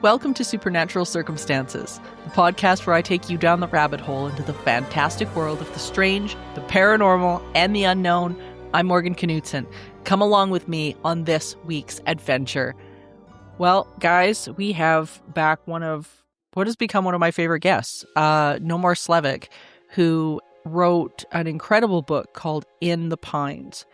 Welcome to Supernatural Circumstances, the podcast where I take you down the rabbit hole into the fantastic world of the strange, the paranormal, and the unknown. I'm Morgan Knudsen. Come along with me on this week's adventure. Well, guys, we have back one of what has become one of my favorite guests, Nomar Slevik, who wrote an incredible book called In the Pines.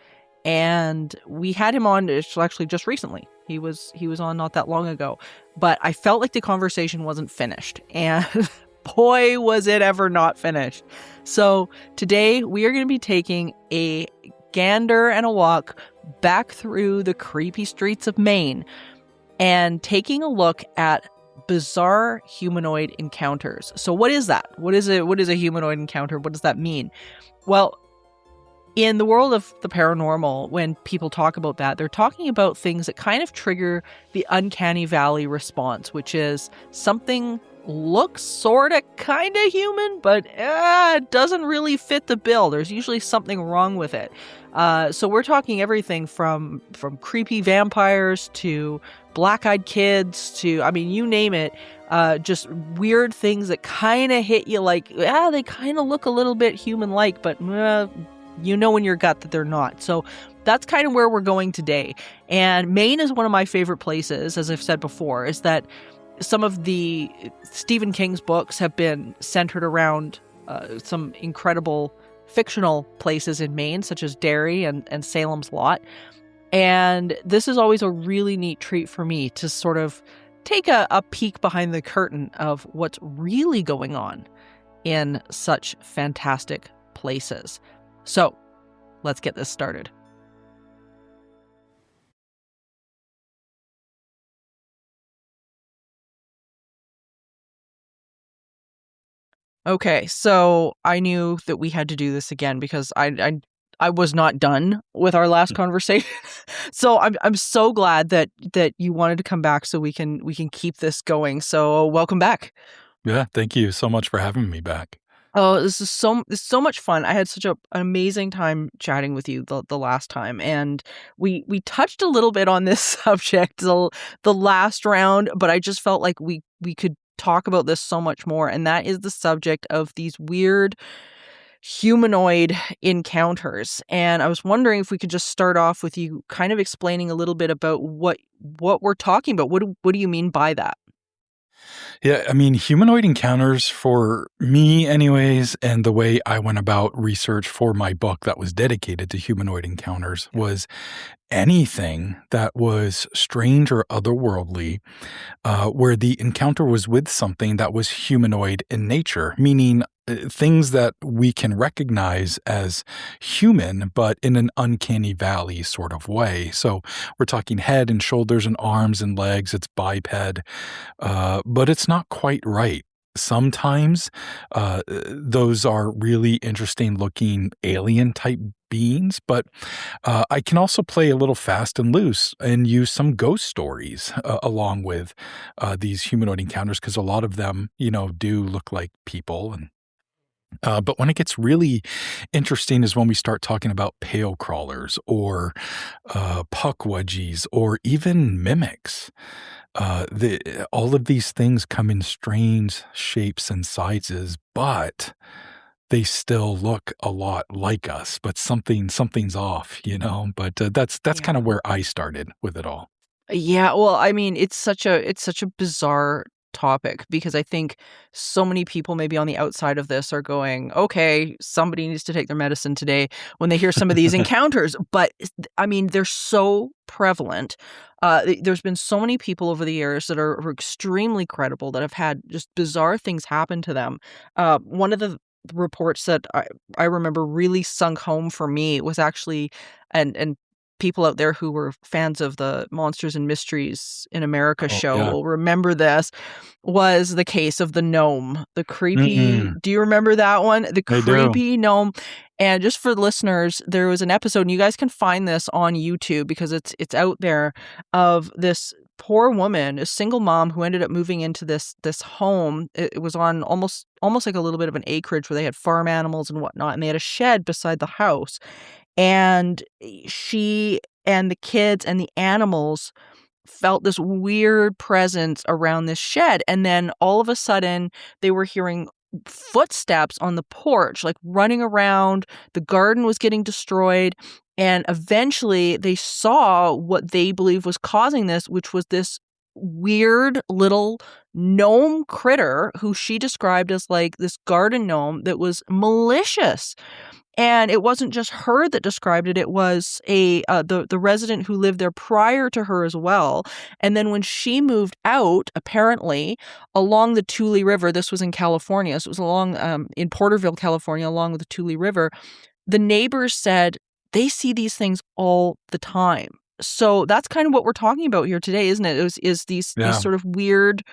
And we had him on actually just recently. He was on not that long ago, but I felt like the conversation wasn't finished, and boy, was it ever not finished. So today we are going to be taking a gander and a walk back through the creepy streets of Maine and taking a look at bizarre humanoid encounters. So what is that? What is a humanoid encounter? What does that mean? Well, in the world of the paranormal, when people talk about that, they're talking about things that kind of trigger the uncanny valley response, which is something looks sort of kind of human, but it doesn't really fit the bill. There's usually something wrong with it. So we're talking everything from creepy vampires to black-eyed kids to, I mean, you name it. Just weird things that kind of hit you like, they kind of look a little bit human-like, but you know in your gut that they're not. So that's kind of where we're going today. And Maine is one of my favorite places, as I've said before, is that some of the Stephen King's books have been centered around some incredible fictional places in Maine, such as Derry and Salem's Lot. And this is always a really neat treat for me to sort of take a peek behind the curtain of what's really going on in such fantastic places. So, let's get this started. Okay, so I knew that we had to do this again because I was not done with our last conversation. So I'm so glad that you wanted to come back so we can keep this going. So welcome back. Yeah, thank you so much for having me back. Oh, this is so much fun. I had such an amazing time chatting with you the last time, and we touched a little bit on this subject the last round, but I just felt like we could talk about this so much more, and that is the subject of these weird humanoid encounters. And I was wondering if we could just start off with you kind of explaining a little bit about what we're talking about. What do you mean by that? Yeah, I mean, humanoid encounters for me anyways, and the way I went about research for my book that was dedicated to humanoid encounters was anything that was strange or otherworldly, where the encounter was with something that was humanoid in nature, meaning things that we can recognize as human, but in an uncanny valley sort of way. So we're talking head and shoulders and arms and legs. It's biped, but it's not quite right. Sometimes those are really interesting looking alien type beings, but I can also play a little fast and loose and use some ghost stories along with these humanoid encounters, because a lot of them, do look like people. And but when it gets really interesting is when we start talking about pale crawlers or puckwudgies or even mimics. All of these things come in strange shapes and sizes, but they still look a lot like us. But something's off, But that's kind of where I started with it all. Yeah, well, I mean, it's such a bizarre topic because I think so many people maybe on the outside of this are going, okay, somebody needs to take their medicine today when they hear some of these encounters. But I mean, they're so prevalent. There's been so many people over the years that are extremely credible that have had just bizarre things happen to them. One of the reports that I remember really sunk home for me was actually, and people out there who were fans of the Monsters and Mysteries in America show will remember this, was the case of the gnome. The creepy, do you remember that one? The creepy gnome. And just for listeners, there was an episode, and you guys can find this on YouTube because it's out there, of this poor woman, a single mom who ended up moving into this home. It was on almost like a little bit of an acreage where they had farm animals and whatnot, and they had a shed beside the house. And she and the kids and the animals felt this weird presence around this shed. And then all of a sudden, they were hearing footsteps on the porch, like running around. The garden was getting destroyed. And eventually, they saw what they believe was causing this, which was this weird little gnome critter who she described as like this garden gnome that was malicious. And it wasn't just her that described it. It was the resident who lived there prior to her as well. And then when she moved out, apparently, along the Tule River, this was in California, so it was along in Porterville, California, along with the Tule River, the neighbors said they see these things all the time. So that's kind of what we're talking about here today, isn't it? Is these Yeah. sort of weird,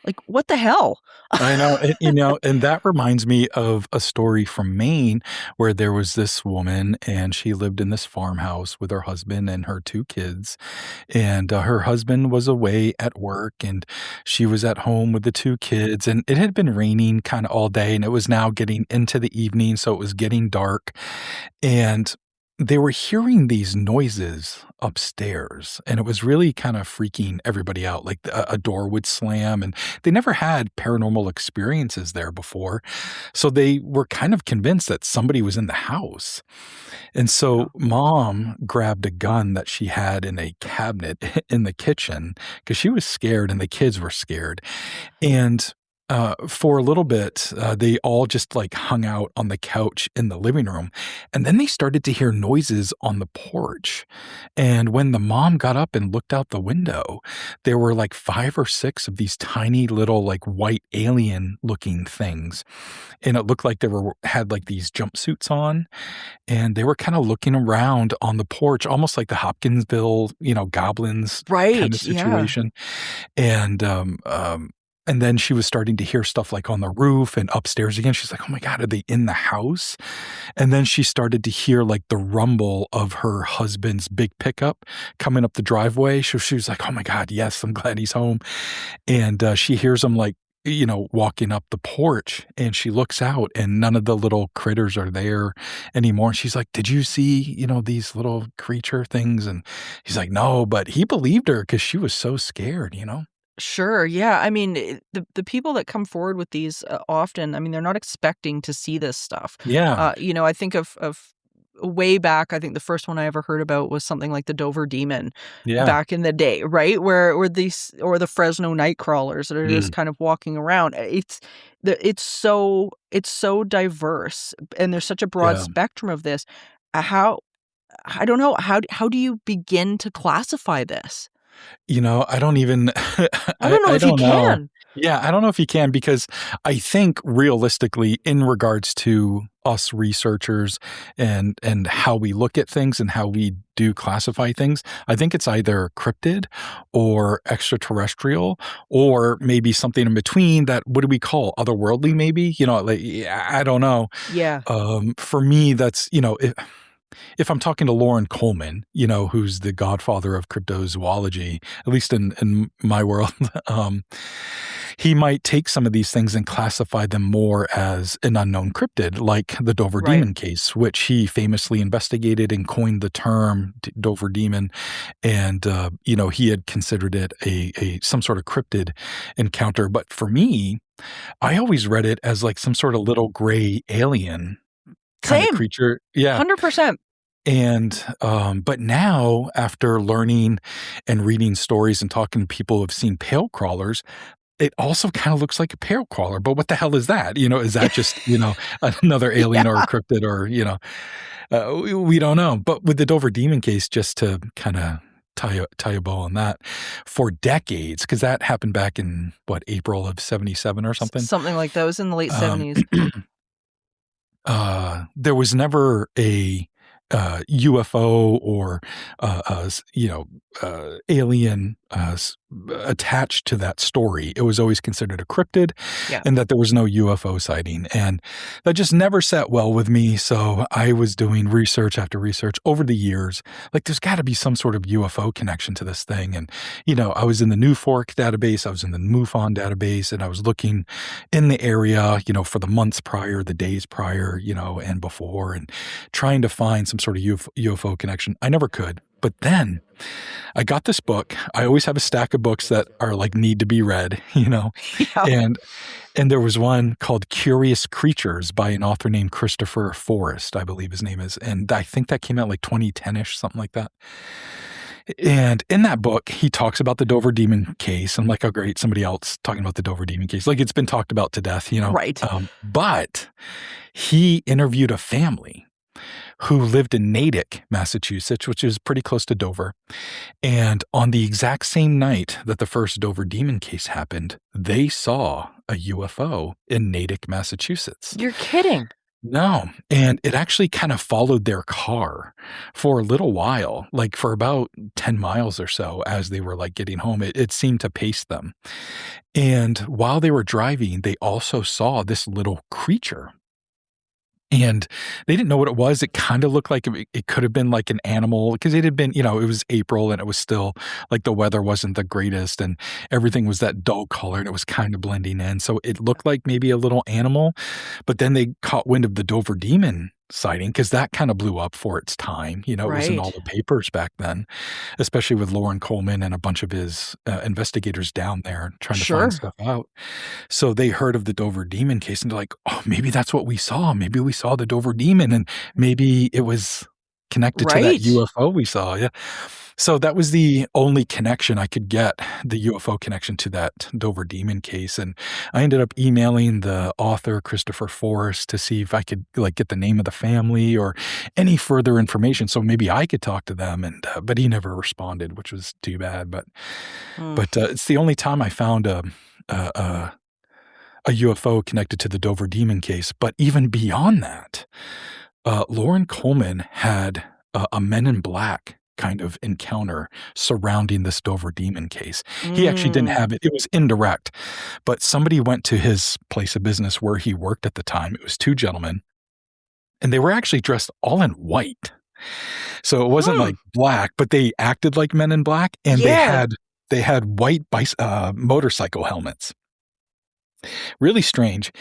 like, what the hell? I know, and that reminds me of a story from Maine where there was this woman and she lived in this farmhouse with her husband and her 2 kids. And her husband was away at work and she was at home with the 2 kids. And it had been raining kind of all day and it was now getting into the evening. So it was getting dark. And they were hearing these noises upstairs, and it was really kind of freaking everybody out. Like a door would slam, and they never had paranormal experiences there before. So they were kind of convinced that somebody was in the house. And so mom grabbed a gun that she had in a cabinet in the kitchen because she was scared and the kids were scared. And for a little bit, they all just like hung out on the couch in the living room. And then they started to hear noises on the porch. And when the mom got up and looked out the window, there were like 5 or 6 of these tiny little like white alien looking things. And it looked like had like these jumpsuits on. And they were kind of looking around on the porch, almost like the Hopkinsville, goblins kind of situation. And then she was starting to hear stuff like on the roof and upstairs again. She's like, oh my God, are they in the house? And then she started to hear like the rumble of her husband's big pickup coming up the driveway. So she was like, oh my God, yes, I'm glad he's home. And she hears him like, walking up the porch, and she looks out and none of the little critters are there anymore. And she's like, did you see, these little creature things? And he's like, no, but he believed her because she was so scared. Sure. Yeah. I mean, the people that come forward with these often, I mean, they're not expecting to see this stuff. Yeah. I think of way back, I think the first one I ever heard about was something like the Dover Demon back in the day, right? Where these, or the Fresno night crawlers that are just kind of walking around. It's so diverse, and there's such a broad spectrum of this. I don't know, how do you begin to classify this? I don't even I don't know if you can. Yeah, I don't know if you can, because I think realistically, in regards to us researchers and how we look at things and how we do classify things, I think it's either cryptid or extraterrestrial, or maybe something in between that, what do we call, otherworldly maybe? Like, I don't know. Yeah. For me, that's, if I'm talking to Lauren Coleman, who's the godfather of cryptozoology, at least in my world, he might take some of these things and classify them more as an unknown cryptid, like the Dover Demon case, which he famously investigated and coined the term Dover Demon. And, he had considered it some sort of cryptid encounter. But for me, I always read it as like some sort of little gray alien kind of creature. Yeah. 100%. And, but now, after learning and reading stories and talking to people who have seen pale crawlers, it also kind of looks like a pale crawler. But what the hell is that? Is that just, another alien or a cryptid, or, we don't know. But with the Dover Demon case, just to kind of tie a bow on that, for decades, because that happened back in, April of 1977 or something? Something like that. It was in the late 70s. There was never a UFO or alien attached to that story. It was always considered a cryptid, and that there was no UFO sighting, and that just never sat well with me. So I was doing research after research over the years. Like, there's got to be some sort of UFO connection to this thing. And I was in the New Fork database, I was in the MUFON database, and I was looking in the area, for the months prior, the days prior, and before, and trying to find some sort of UFO connection. I never could. But then I got this book. I always have a stack of books that are like need to be read, Yeah. and there was one called Curious Creatures by an author named Christopher Forrest, I believe his name is. And I think that came out like 2010-ish, something like that. And in that book, he talks about the Dover Demon case. I'm like, oh, great, somebody else talking about the Dover Demon case. Like, it's been talked about to death, Right. But he interviewed a family who lived in Natick, Massachusetts, which is pretty close to Dover. And on the exact same night that the first Dover Demon case happened, they saw a UFO in Natick, Massachusetts. You're kidding. No. And it actually kind of followed their car for a little while, like for about 10 miles or so as they were like getting home. It seemed to pace them. And while they were driving, they also saw this little creature. And they didn't know what it was. It kind of looked like it could have been like an animal because it had been, it was April and it was still like the weather wasn't the greatest and everything was that dull color and it was kind of blending in. So it looked like maybe a little animal, but then they caught wind of the Dover Demon sighting because that kind of blew up for its time. It was in all the papers back then, especially with Loren Coleman and a bunch of his investigators down there trying to find stuff out. So they heard of the Dover Demon case and they're like, oh, maybe that's what we saw. Maybe we saw the Dover Demon and maybe it was connected to that UFO we saw. Yeah. So that was the only connection I could get, the UFO connection to that Dover Demon case. And I ended up emailing the author, Christopher Forrest, to see if I could like get the name of the family or any further information. So maybe I could talk to them. But he never responded, which was too bad. But it's the only time I found a UFO connected to the Dover Demon case. But even beyond that, Loren Coleman had a Men in Black kind of encounter surrounding this Dover Demon case. He actually didn't have it. It was indirect, but somebody went to his place of business where he worked at the time. It was two gentlemen, and they were actually dressed all in white. So it wasn't like black, but they acted like Men in Black, and they had white motorcycle helmets. Really strange.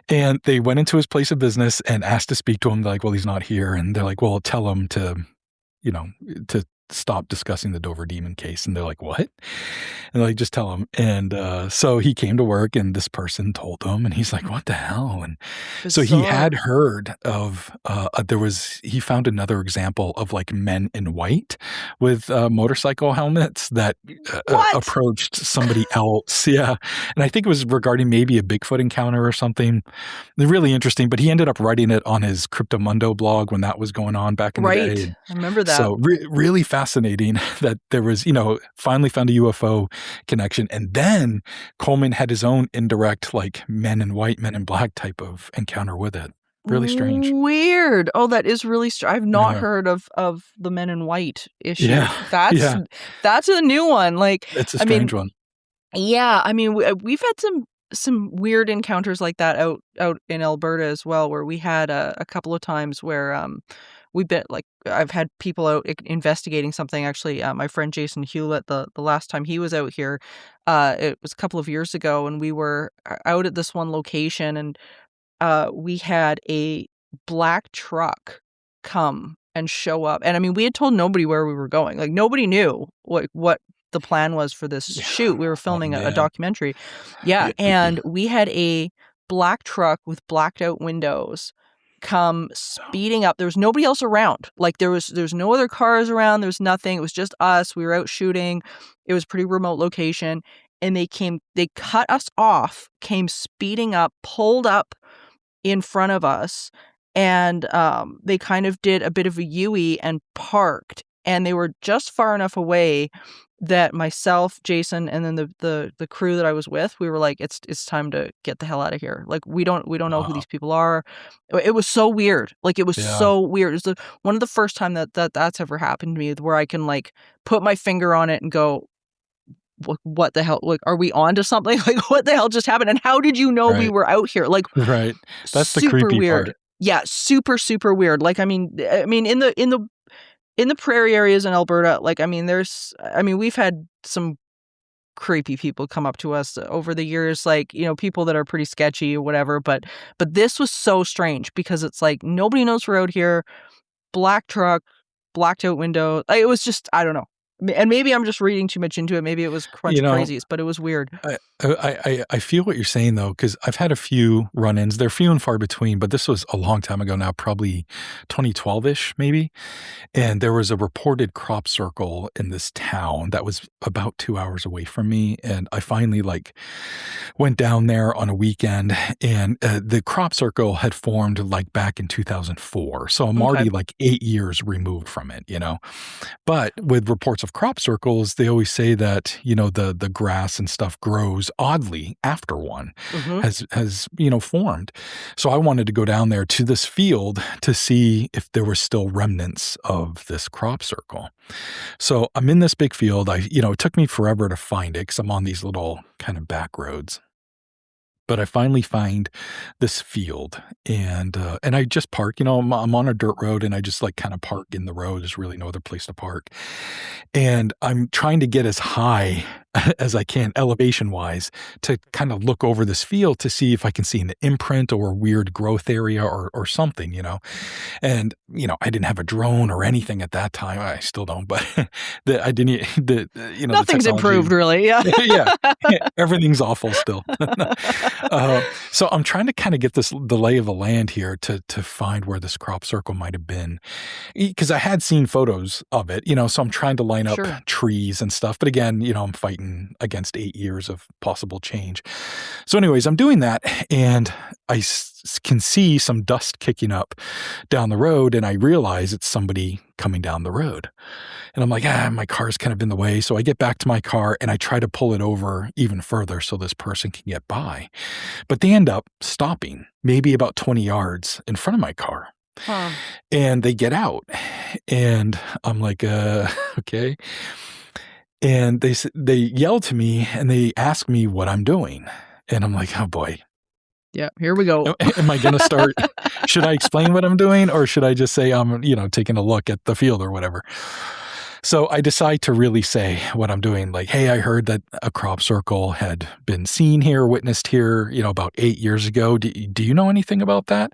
And they went into his place of business and asked to speak to him. They're like, well, he's not here. And they're like, well, tell him to stop discussing the Dover Demon case. And they're like, what? And they're like, just tell him. And so he came to work and this person told him and he's like, what the hell? And so he had heard of, he found another example of like men in white with motorcycle helmets that approached somebody else. Yeah. And I think it was regarding maybe a Bigfoot encounter or something. Really interesting, but he ended up writing it on his Cryptomundo blog when that was going on back in the day. I remember that. So really fascinating that there was, finally found a UFO connection. And then Coleman had his own indirect, like Men in White, Men in Black type of encounter with it. Really strange. Weird. Oh, that is really strange. I've not heard of the Men in White issue. Yeah. That's a new one. Like, it's a strange one. Yeah. I mean, we've had some weird encounters like that out in Alberta as well, where we had a couple of times where I've had people out investigating something. Actually, my friend Jason Hewlett, the last time he was out here, it was a couple of years ago, and we were out at this one location, and we had a black truck come and show up. And I mean, we had told nobody where we were going. Like, nobody knew what the plan was for this shoot. We were filming a documentary. Yeah. And we had a black truck with blacked out windows come speeding up. There was nobody else around. Like, there's no other cars around. There's nothing. It was just us. We were out shooting. It was a pretty remote location. And they cut us off, came speeding up, pulled up in front of us. And they kind of did a bit of a U-ey and parked. And they were just far enough away that myself, Jason, and then the crew that I was with, we were like, it's time to get the hell out of here. Like, we don't know who these people are. It was so weird. Like, it was so weird. It was one of the first time that's ever happened to me, where I can like put my finger on it and go, what the hell? Like, are we on to something? Like, what the hell just happened? And how did you know we were out here? Like, right. That's the creepy weird part. Yeah, super, super weird. Like, I mean, in the prairie areas in Alberta, like, we've had some creepy people come up to us over the years, like, people that are pretty sketchy or whatever. But this was so strange because it's like, nobody knows we're out here. Black truck, blacked out window. It was just, I don't know. And maybe I'm just reading too much into it. Maybe it was a bunch of crazies, but it was weird. I feel what you're saying, though, because I've had a few run-ins. They're few and far between, but this was a long time ago now, probably 2012-ish, maybe. And there was a reported crop circle in this town that was about 2 hours away from me. And I finally went down there on a weekend, and the crop circle had formed back in 2004. So I'm already 8 years removed from it, But with reports of crop circles, they always say that, the grass and stuff grows oddly after one has formed. So I wanted to go down there to this field to see if there were still remnants of this crop circle. So I'm in this big field. It took me forever to find it because I'm on these little kind of back roads. But I finally find this field, and I just park. I'm on a dirt road, and I just kind of park in the road. There's really no other place to park, and I'm trying to get as high as I can, elevation-wise, to kind of look over this field to see if I can see an imprint or a weird growth area or something, And I didn't have a drone or anything at that time. I still don't, but I didn't. Nothing's improved, really. Yeah, yeah, everything's awful still. So I'm trying to kind of get the lay of the land here to find where this crop circle might have been, because I had seen photos of it, so I'm trying to line up trees and stuff. But again, I'm fighting against 8 years of possible change. So anyways, I'm doing that, and I can see some dust kicking up down the road, and I realize it's somebody coming down the road. And I'm like, my car's kind of in the way. So I get back to my car, and I try to pull it over even further so this person can get by. But they end up stopping maybe about 20 yards in front of my car. Huh. And they get out, and I'm like, okay. And they yell to me, and they ask me what I'm doing. And I'm like, oh boy. Yeah, here we go. Am I going to start? Should I explain what I'm doing, or should I just say I'm, taking a look at the field or whatever? So I decide to really say what I'm doing. Like, hey, I heard that a crop circle had been seen here, witnessed here, about 8 years ago. Do you know anything about that?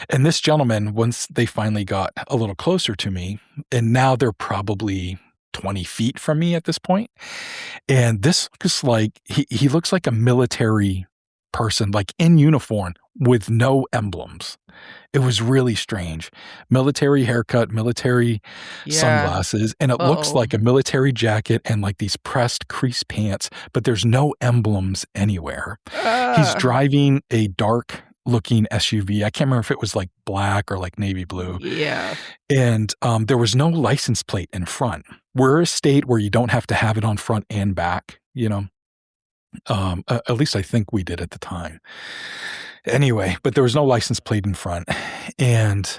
And this gentleman, once they finally got a little closer to me, and now they're probably 20 feet from me at this point. And this looks like, he looks like a military person, in uniform with no emblems. It was really strange. Military haircut, military sunglasses, and it looks like a military jacket and these pressed crease pants, but there's no emblems anywhere. He's driving a dark looking SUV. I can't remember if it was black or navy blue. Yeah. And there was no license plate in front. We're a state where you don't have to have it on front and back, at least I think we did at the time. Anyway, but there was no license plate in front. And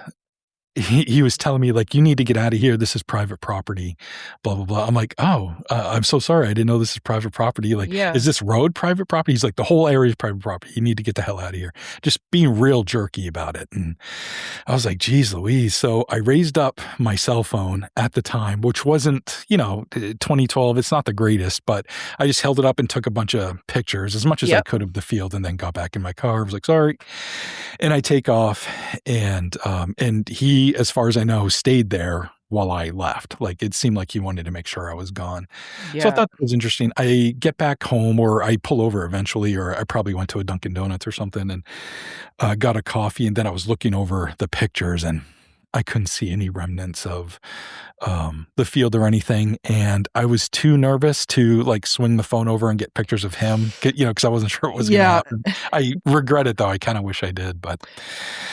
he was telling me you need to get out of here. This is private property, blah, blah, blah. I'm like, I'm so sorry. I didn't know this is private property. Is this road private property? He's like, the whole area is private property. You need to get the hell out of here. Just being real jerky about it. And I was like, geez Louise. So I raised up my cell phone at the time, which wasn't, 2012. It's not the greatest, but I just held it up and took a bunch of pictures as much as I could of the field, and then got back in my car. I was like, sorry. And I take off, and he, as far as I know, stayed there while I left. It seemed like he wanted to make sure I was gone. Yeah. So I thought that was interesting. I get back home, or I pull over eventually, or I probably went to a Dunkin' Donuts or something, and got a coffee. And then I was looking over the pictures, and I couldn't see any remnants of the field or anything. And I was too nervous to swing the phone over and get pictures of him, because I wasn't sure what was going to happen. I regret it though. I kind of wish I did, but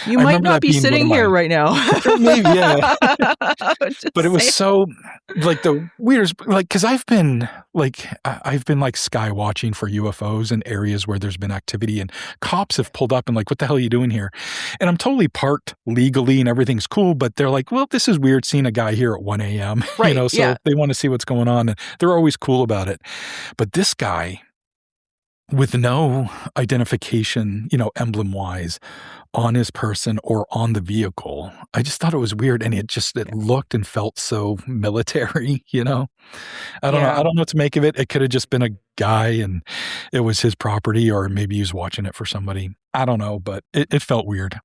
you might not be sitting here right now. Maybe, yeah. But it was so the weirdest, cause I've been sky watching for UFOs in areas where there's been activity, and cops have pulled up and what the hell are you doing here? And I'm totally parked legally and everything's cool, but they're like, well, this is weird seeing a guy here at 1 a.m. Right, so they want to see what's going on, and they're always cool about it. But this guy, with no identification, emblem wise on his person or on the vehicle, I just thought it was weird. And it looked and felt so military, I don't know. I don't know what to make of it. It could have just been a guy and it was his property, or maybe he was watching it for somebody. I don't know, but it felt weird.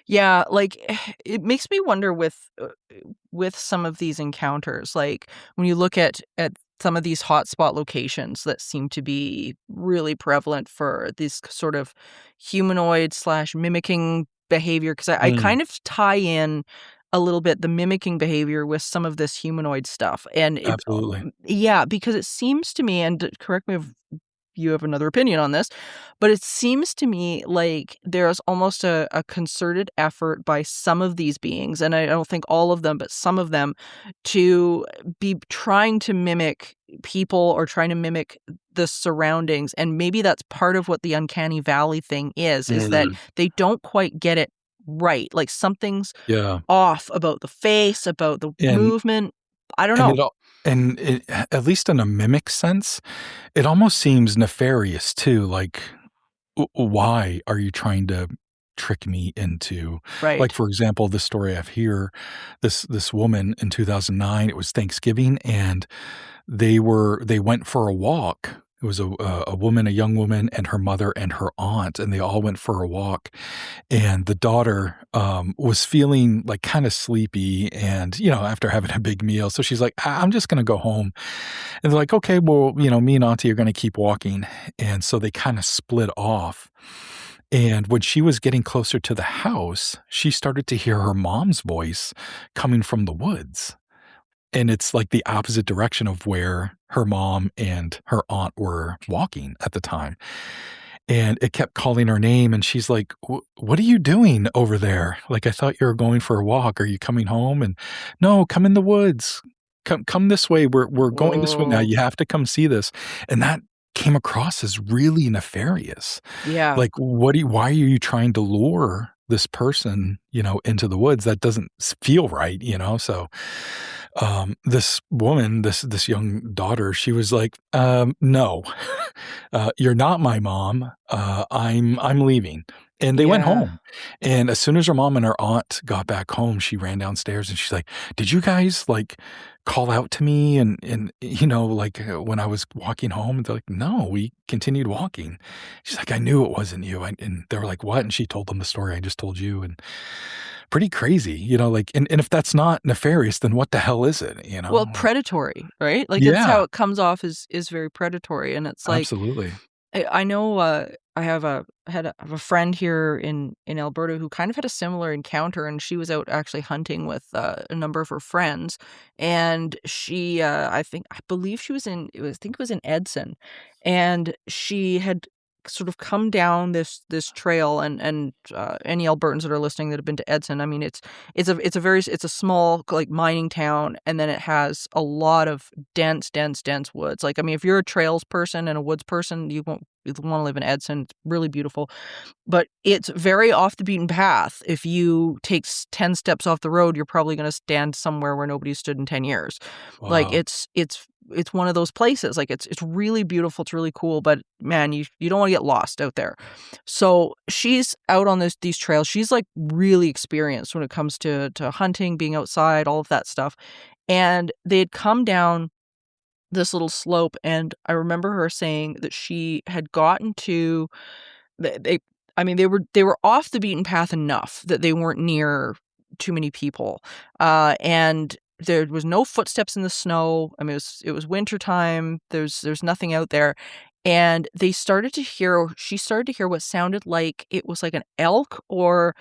Yeah, like it makes me wonder with some of these encounters, like when you look at some of these hotspot locations that seem to be really prevalent for this sort of humanoid slash mimicking behavior, because I Mm, kind of tie in a little bit the mimicking behavior with some of this humanoid stuff, and absolutely. yeah, because it seems to me, and correct me if you have another opinion on this, but it seems to me like there's almost a concerted effort by some of these beings, and I don't think all of them, but some of them, to be trying to mimic people or trying to mimic the surroundings. And maybe that's part of what the uncanny valley thing is that Mm, they don't quite get it right. Like something's yeah. off about the face, about the And movement. I don't and know. it all and it, at least in a mimic sense, it almost seems nefarious too. Like, why are you trying to trick me into, like, Right. for example, the story I have here, this woman in 2009, it was Thanksgiving, and they went for a walk. It was a woman, a young woman, and her mother and her aunt, and they all went for a walk. And the daughter, was feeling, like, kinda sleepy and, after having a big meal, so she's like, I'm just gonna go home." And they're like, "Okay, well, me and auntie are gonna keep walking." And so they kinda split off. And when she was getting closer to the house, she started to hear her mom's voice coming from the woods. And it's, like, the opposite direction of where her mom and her aunt were walking at the time. And it kept calling her name, and she's like, What are you doing over there? Like, I thought you were going for a walk. Are you coming home?" And, "No, come in the woods. Come this way. We're going this way now. Whoa. You have to come see this." And that came across as really nefarious. Yeah. Like, why are you trying to lure this person, into the woods? That doesn't feel right, So, this woman, this young daughter, she was like, "No, you're not my mom. I'm leaving." And they went Yeah. home. And as soon as her mom and her aunt got back home, she ran downstairs and she's like, "Did you guys, like, call out to me and like, when I was walking home?" And they're like, "No, we continued walking." She's like, "I knew it wasn't you." And they were like, "What?" And she told them the story I just told you, and pretty crazy, like, and if that's not nefarious, then what the hell is it? Well, Like, predatory, right? Like, that's yeah, how it comes off is very predatory, and it's like absolutely. I know, I have a friend here in Alberta who kind of had a similar encounter, and she was out actually hunting with, a number of her friends, and she, I believe she was in it was I think it was in Edson, and she had sort of come down this trail, and any Albertans that are listening that have been to Edson, I mean, it's a small, like, mining town, and then it has a lot of dense woods. Like, I mean, if you're a trails person and a woods person, you wanna live in Edson. It's really beautiful, but it's very off the beaten path. If you take 10 steps off the road, you're probably gonna stand somewhere where nobody's stood in 10 years. Like, Wow. it's one of those places. Like, it's really beautiful, it's really cool, but man, you don't wanna get lost out there. So, she's out on these trails. She's, like, really experienced when it comes to hunting, being outside, all of that stuff, and they had come down this little slope, and I remember her saying that she had gotten to they I mean, they were off the beaten path enough that they weren't near too many people, and there was no footsteps in the snow. I mean, it was wintertime, there's nothing out there, and she started to hear what sounded like it was like an elk or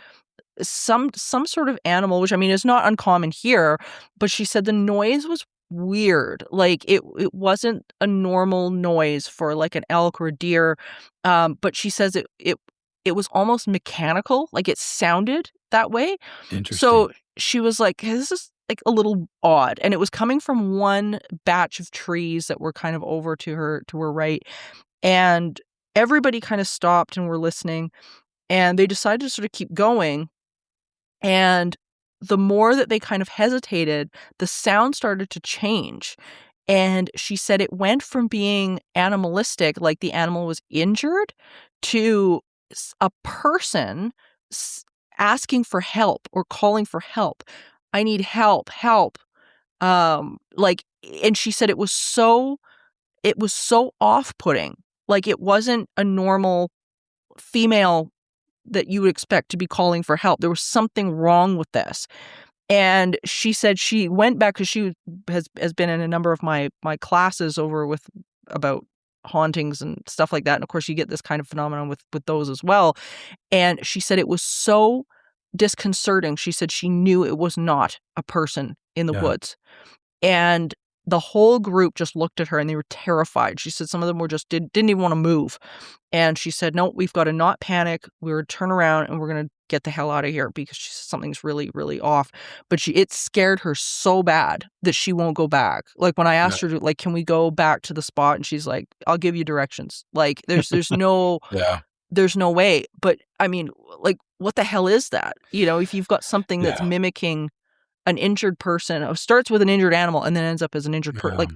some sort of animal, which, I mean, is not uncommon here, but she said the noise was weird. Like, it wasn't a normal noise for, like, an elk or a deer, but she says it was almost mechanical, like, it sounded that way. Interesting. So, she was like, "Hey, this is, like, a little odd," and it was coming from one batch of trees that were kind of over to her right, and everybody kinda stopped and were listening, and they decided to sort of keep going, and the more that they kind of hesitated, the sound started to change. And she said it went from being animalistic, like the animal was injured, to a person s- asking for help or calling for help. I need help, help. Like, and she said it was so off-putting. Like, it wasn't a normal female that you would expect to be calling for help. There was something wrong with this. And she said she went back because she has been in a number of my classes over with about hauntings and stuff like that. And of course, you get this kind of phenomenon with those as well. And she said it was so disconcerting. She said she knew it was not a person in the Yeah. woods. And the whole group just looked at her and they were terrified. She said some of them were just didn't even want to move. And she said, no, we've got to not panic. We're turn around and we're going to get the hell out of here because she said something's really, really off. But it scared her so bad that she won't go back. Like when I asked her to, like, can we go back to the spot? And she's like, I'll give you directions. Like there's no, Yeah. there's no way. But I mean, like, what the hell is that? You know, if you've got something that's Yeah. mimicking an injured person, it starts with an injured animal and then ends up as an injured person. Like,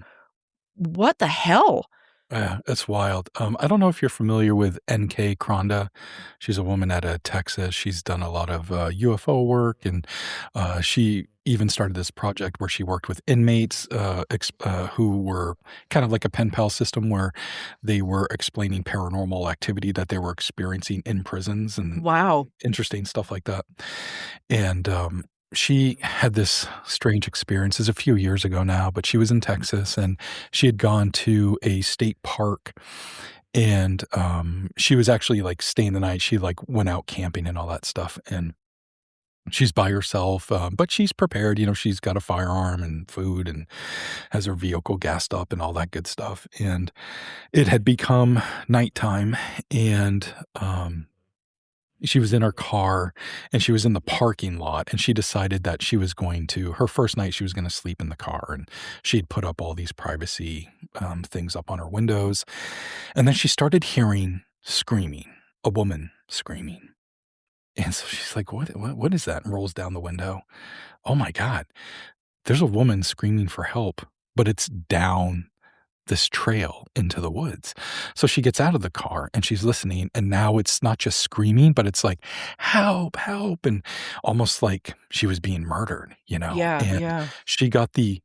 what the hell? Yeah, it's wild. I don't know if you're familiar with N.K. Kronda. She's a woman out of Texas. She's done a lot of UFO work, and she even started this project where she worked with inmates who were kind of like a pen pal system where they were explaining paranormal activity that they were experiencing in prisons and Wow. interesting stuff like that. And she had this strange experience. It's a few years ago now, but she was in Texas and she had gone to a state park and she was actually like staying the night. She like went out camping and all that stuff. And she's by herself, but she's prepared. You know, she's got a firearm and food and has her vehicle gassed up and all that good stuff. And it had become nighttime and she was in her car and she was in the parking lot and she decided that she was going to, her first night, she was going to sleep in the car and she'd put up all these privacy things up on her windows. And then she started hearing screaming, a woman screaming. And so she's like, what is that? And rolls down the window. Oh my God, there's a woman screaming for help, but it's down this trail into the woods. So she gets out of the car and she's listening. And now it's not just screaming, but it's like, help, help. And almost like she was being murdered, you know? Yeah, And yeah. she got the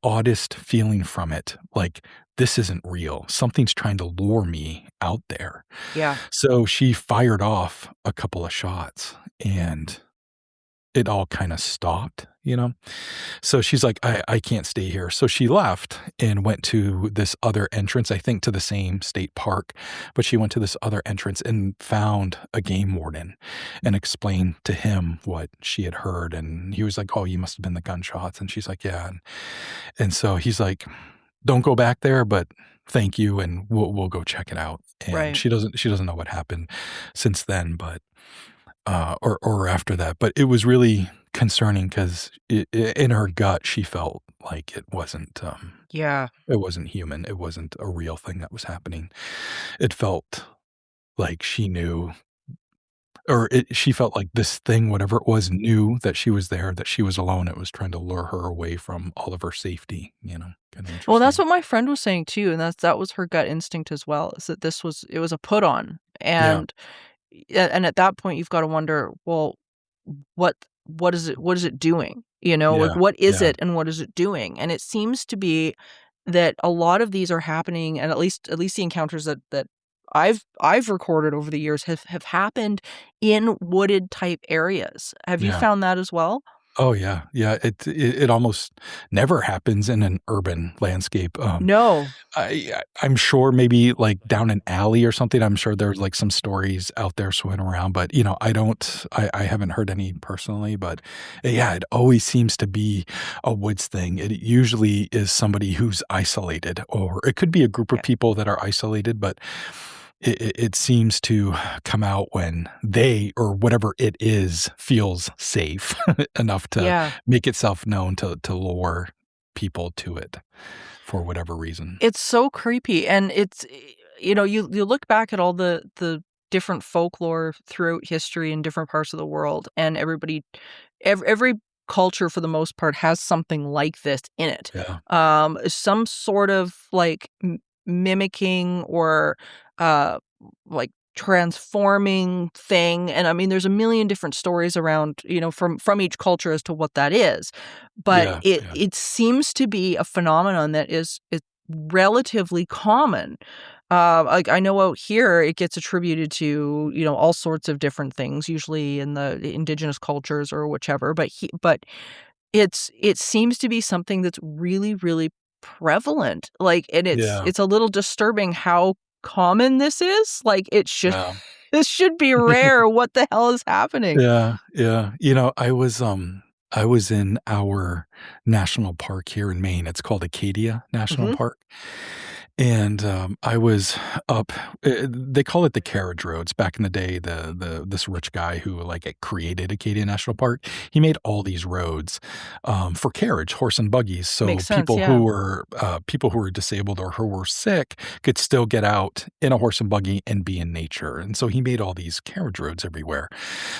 oddest feeling from it. Like, this isn't real. Something's trying to lure me out there. Yeah. So she fired off a couple of shots and it all kind of stopped, you know? So she's like, I can't stay here. So she left and went to this other entrance, I think to the same state park, but she went to this other entrance and found a game warden and explained to him what she had heard. And he was like, oh, you must have been the gunshots. And she's like, yeah. And so he's like, don't go back there, but thank you. And we'll go check it out. And Right. she doesn't know what happened since then, but or after that, but it was really concerning because in her gut, she felt like it wasn't human. It wasn't a real thing that was happening. It felt like she knew, she felt like this thing, whatever it was, knew that she was there, that she was alone. It was trying to lure her away from all of her safety, you know, kind of Well, that's interesting. what my friend was saying too, and that was her gut instinct as well, is that it was a put on. Yeah, And at that point you've got to wonder, well, what what is it doing? You know, like yeah, what is yeah, it and what is it doing? And it seems to be that a lot of these are happening, and at least the encounters that I've recorded over the years have happened in wooded type areas. Have you yeah. found that as well? Oh yeah, yeah. It almost never happens in an urban landscape. No. I'm sure maybe like down an alley or something. I'm sure there's like some stories out there swimming around, but you know, I haven't heard any personally. But yeah, it always seems to be a woods thing. It usually is somebody who's isolated, or it could be a group of Yeah. people that are isolated, but it seems to come out when they or whatever it is feels safe enough to Yeah. make itself known to lure people to it for whatever reason. It's so creepy, and you know, you look back at all the different folklore throughout history in different parts of the world, and every culture for the most part has something like this in it. Yeah. Some sort of like mimicking or uh like transforming thing. And I mean, there's a million different stories around, you know, from each culture as to what that is. But Yeah. Yeah. it seems to be a phenomenon that is relatively common. I know out here it gets attributed to, all sorts of different things, usually in the indigenous cultures or whichever. But it seems to be something that's really, really prevalent. Like, and Yeah. it's a little disturbing how common this is. Like, it should Yeah. this should be rare. What the hell is happening? Yeah, yeah. I was in our national park here in Maine. It's called Acadia National Hmm. Park. And, I was up they call it the carriage roads. Back in the day, this rich guy who, like, created Acadia National Park, he made all these roads, for carriage, horse and buggies, so Makes sense. Yeah. people who were disabled or who were sick could still get out in a horse and buggy and be in nature, and so he made all these carriage roads everywhere.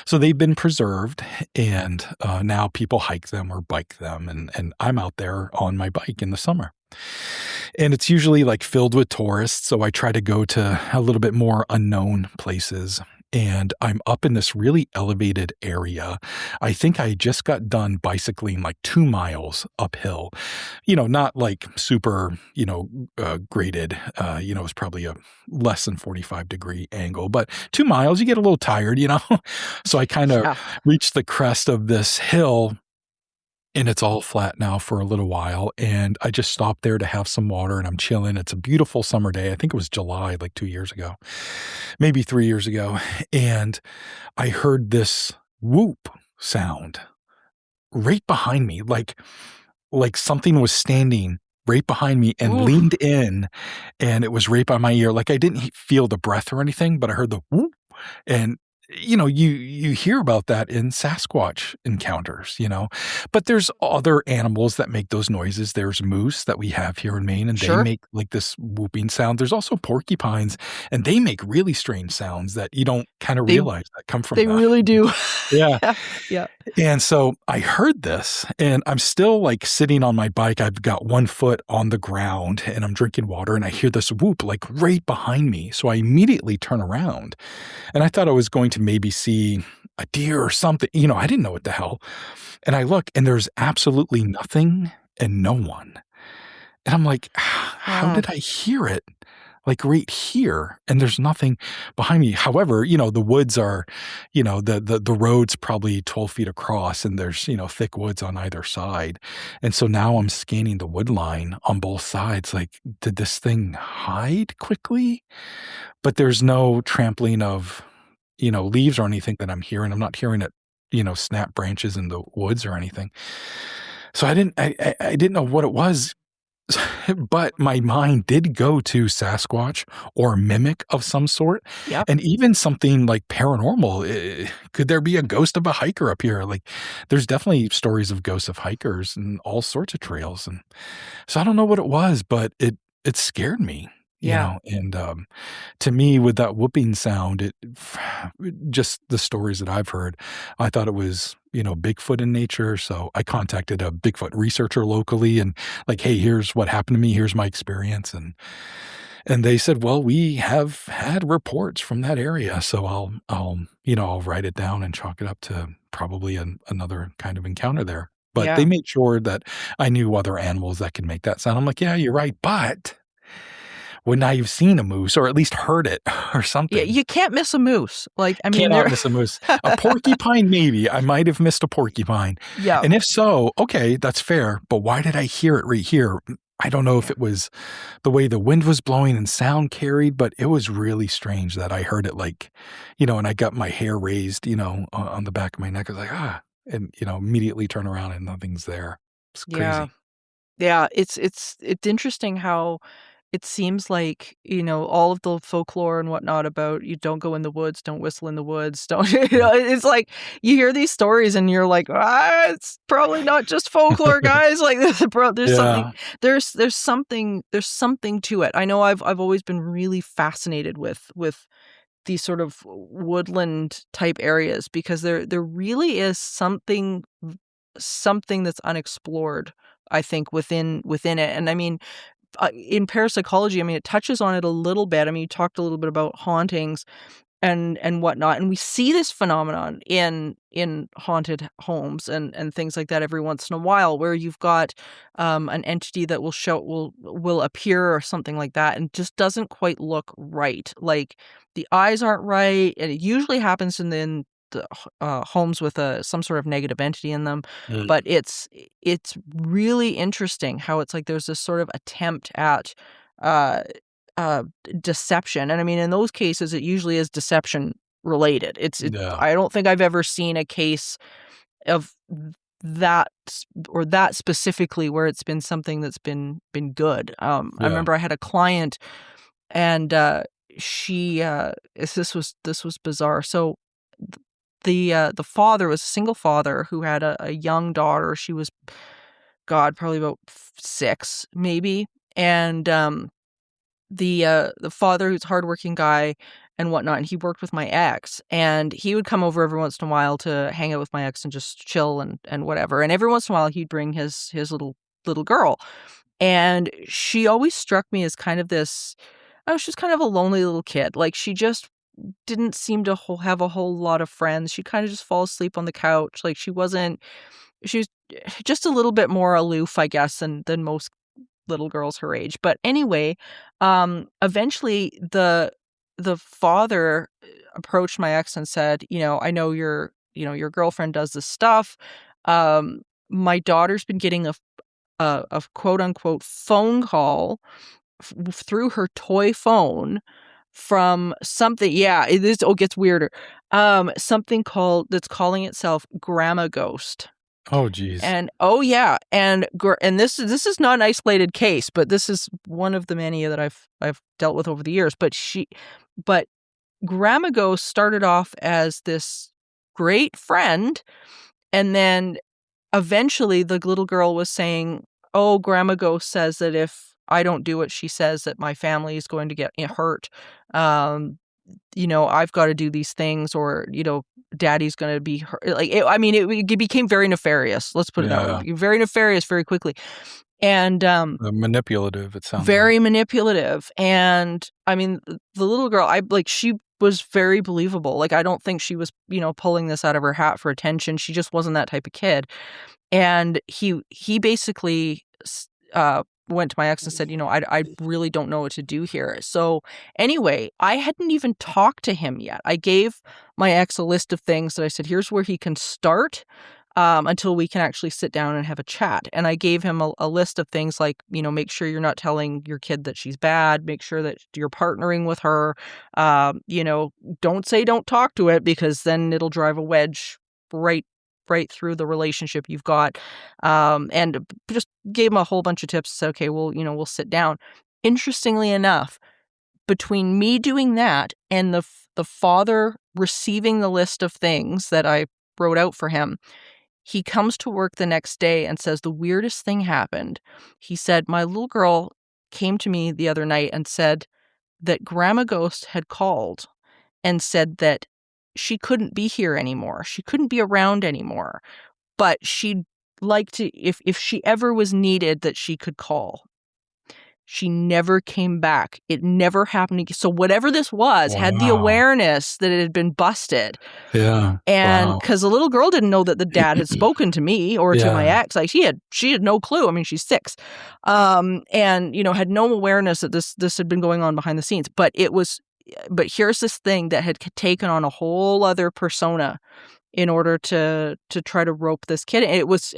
So they've been preserved, and, now people hike them or bike them, and I'm out there on my bike in the summer. And it's usually, like, filled with tourists, so I try to go to a little bit more unknown places, and I'm up in this really elevated area. I think I just got done bicycling, like, 2 miles uphill. Not, like, super, graded, it's probably a less than 45-degree angle, but 2 miles, you get a little tired, you know? So I kinda Yeah. reached the crest of this hill, and it's all flat now for a little while, and I just stopped there to have some water, and I'm chilling. It's a beautiful summer day. I think it was July, like 2 years ago, maybe 3 years ago, and I heard this whoop sound right behind me, like something was standing right behind me and Oof. leaned in, and it was right by my ear. Like, I didn't feel the breath or anything, but I heard the whoop, and, you hear about that in Sasquatch encounters, but there's other animals that make those noises. There's moose that we have here in Maine, and they Sure. make, like, this whooping sound. There's also porcupines, and they make really strange sounds that you don't kinda They realize that come from they them. really do. Yeah. Yeah. Yeah. And so I heard this, and I'm still, like, sitting on my bike. I've got one foot on the ground, and I'm drinking water, and I hear this whoop, like, right behind me. So I immediately turn around, and I thought I was going to maybe see a deer or something. I didn't know what the hell. And I look, and there's absolutely nothing and no one. And I'm like, "How Wow. did I hear it, like, right here, and there's nothing behind me?" However, the woods are, the road's probably 12 feet across, and there's, thick woods on either side. And so now I'm scanning the wood line on both sides, like, did this thing hide quickly? But there's no trampling of, leaves or anything that I'm hearing. I'm not hearing it, snap branches in the woods or anything. So I didn't know what it was. But my mind did go to Sasquatch or mimic of some sort, Yep. and even something like paranormal. Could there be a ghost of a hiker up here? Like, there's definitely stories of ghosts of hikers and all sorts of trails, and so I don't know what it was, but it scared me, Yeah. and, to me, with that whooping sound, just the stories that I've heard, I thought it was, Bigfoot in nature, so I contacted a Bigfoot researcher locally and, like, "Hey, here's what happened to me, here's my experience," and they said, "Well, we have had reports from that area, so I'll write it down and chalk it up to probably another kind of encounter there." But they Yeah. made sure that I knew other animals that can make that sound. I'm like, "Yeah, you're right, but wouldn't I have seen a moose or at least heard it or Yeah. something?" You can't miss a moose. Like, I mean, Cannot there. miss a moose. A porcupine, maybe. I might have missed a porcupine. Yeah. And if so, okay, that's fair, but why did I hear it right here? I don't know if Yeah. it was the way the wind was blowing and sound carried, but it was really strange that I heard it, like, and I got my hair raised, on the back of my neck. I was like, "Ah," and, immediately turn around and nothing's there. It's Yeah. crazy. Yeah. It's interesting how it seems like, all of the folklore and whatnot about you don't go in the woods, don't whistle in the woods, don't, Yeah. it's like you hear these stories and you're like, it's probably not just folklore, guys. Like, there's something, Yeah. there's something to it. I know I've always been really fascinated with these sort of woodland type areas because there really is something that's unexplored, I think, within it. And I mean, in parapsychology, I mean, it touches on it a little bit. I mean, you talked a little bit about hauntings. and whatnot. And we see this phenomenon in haunted homes and things like that every once in a while, where you've got an entity that will appear or something like that, and just doesn't quite look right. Like the eyes aren't right, and it usually happens in the homes with some sort of negative entity in them. Mm. But it's really interesting how it's like there's this sort of attempt at uh deception. And I mean, in those cases, it usually is deception related. Yeah. I don't think I've ever seen a case of that specifically where it's been something that's been good. I Yeah. remember I had a client, and she this was bizarre. So the father was a single father who had a young daughter. She was, God, probably about 6 maybe. And the father, who's a hardworking guy and whatnot, and he worked with my ex, and he would come over every once in a while to hang out with my ex and just chill and whatever. And every once in a while he'd bring his little girl. And she always struck me as kind of this, oh, she's kind of a lonely little kid. Like, she just didn't seem to have a whole lot of friends. She'd kind of just fall asleep on the couch. Like, she was just a little bit more aloof, I guess, than most little girls her age. But anyway, eventually the father approached my ex and said, I know your girlfriend does this stuff. My daughter's been getting a quote unquote phone call through her toy phone from something. Yeah, it is. Oh, it gets weirder. Something that's calling itself Grandma Ghost. Oh, geez. And oh yeah, and this is not an isolated case, but this is one of the many that I've dealt with over the years. But Grandma Ghost started off as this great friend, and then eventually the little girl was saying, "Oh, Grandma Ghost says that if I don't do what she says, that my family is going to get hurt. I've got to do these things, or Daddy's going to be hurt." Like, it became very nefarious. Let's put it that way. Very nefarious very quickly. And manipulative, it sounds very manipulative. And I mean, the little girl, she was very believable. Like, I don't think she was, pulling this out of her hat for attention. She just wasn't that type of kid. And he basically went to my ex and said, I really don't know what to do here. So anyway, I hadn't even talked to him yet. I gave my ex a list of things that I said, here's where he can start until we can actually sit down and have a chat. And I gave him a list of things like, make sure you're not telling your kid that she's bad. Make sure that you're partnering with her. Don't talk to it, because then it'll drive a wedge right through the relationship you've got. And just gave him a whole bunch of tips. Said, okay, well, we'll sit down. Interestingly enough, between me doing that and the father receiving the list of things that I wrote out for him, he comes to work the next day and says the weirdest thing happened. He said, my little girl came to me the other night and said that Grandma Ghost had called and said that she couldn't be here anymore. She couldn't be around anymore. But she'd like to, if she ever was needed, that she could call. She never came back. It never happened. So whatever this was had the awareness that it had been busted. Yeah. And because the little girl didn't know that the dad had spoken to me or to my ex. Like, she had no clue. I mean, she's 6. And, had no awareness that this had been going on behind the scenes. But here's this thing that had taken on a whole other persona in order to try to rope this kid. It was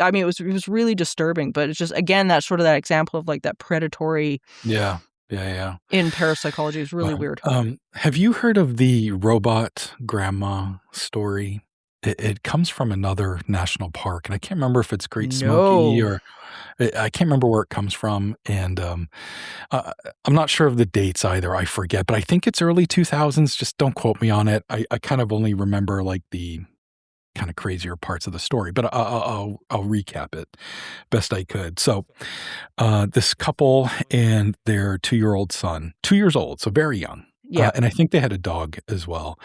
really disturbing, but it's just, again, that's sort of that example of like that predatory. Yeah. In parapsychology, is really weird. Have you heard of the robot grandma story? It comes from another national park, and I can't remember if it's Great Smoky or I can't remember where it comes from. And I'm not sure of the dates either. I forget, but I think it's early 2000s. Just don't quote me on it. I kind of only remember like the kind of crazier parts of the story, but I'll recap it best I could. So this couple and their 2-year-old son, 2 years old, so very young. Yeah. And I think they had a dog as well.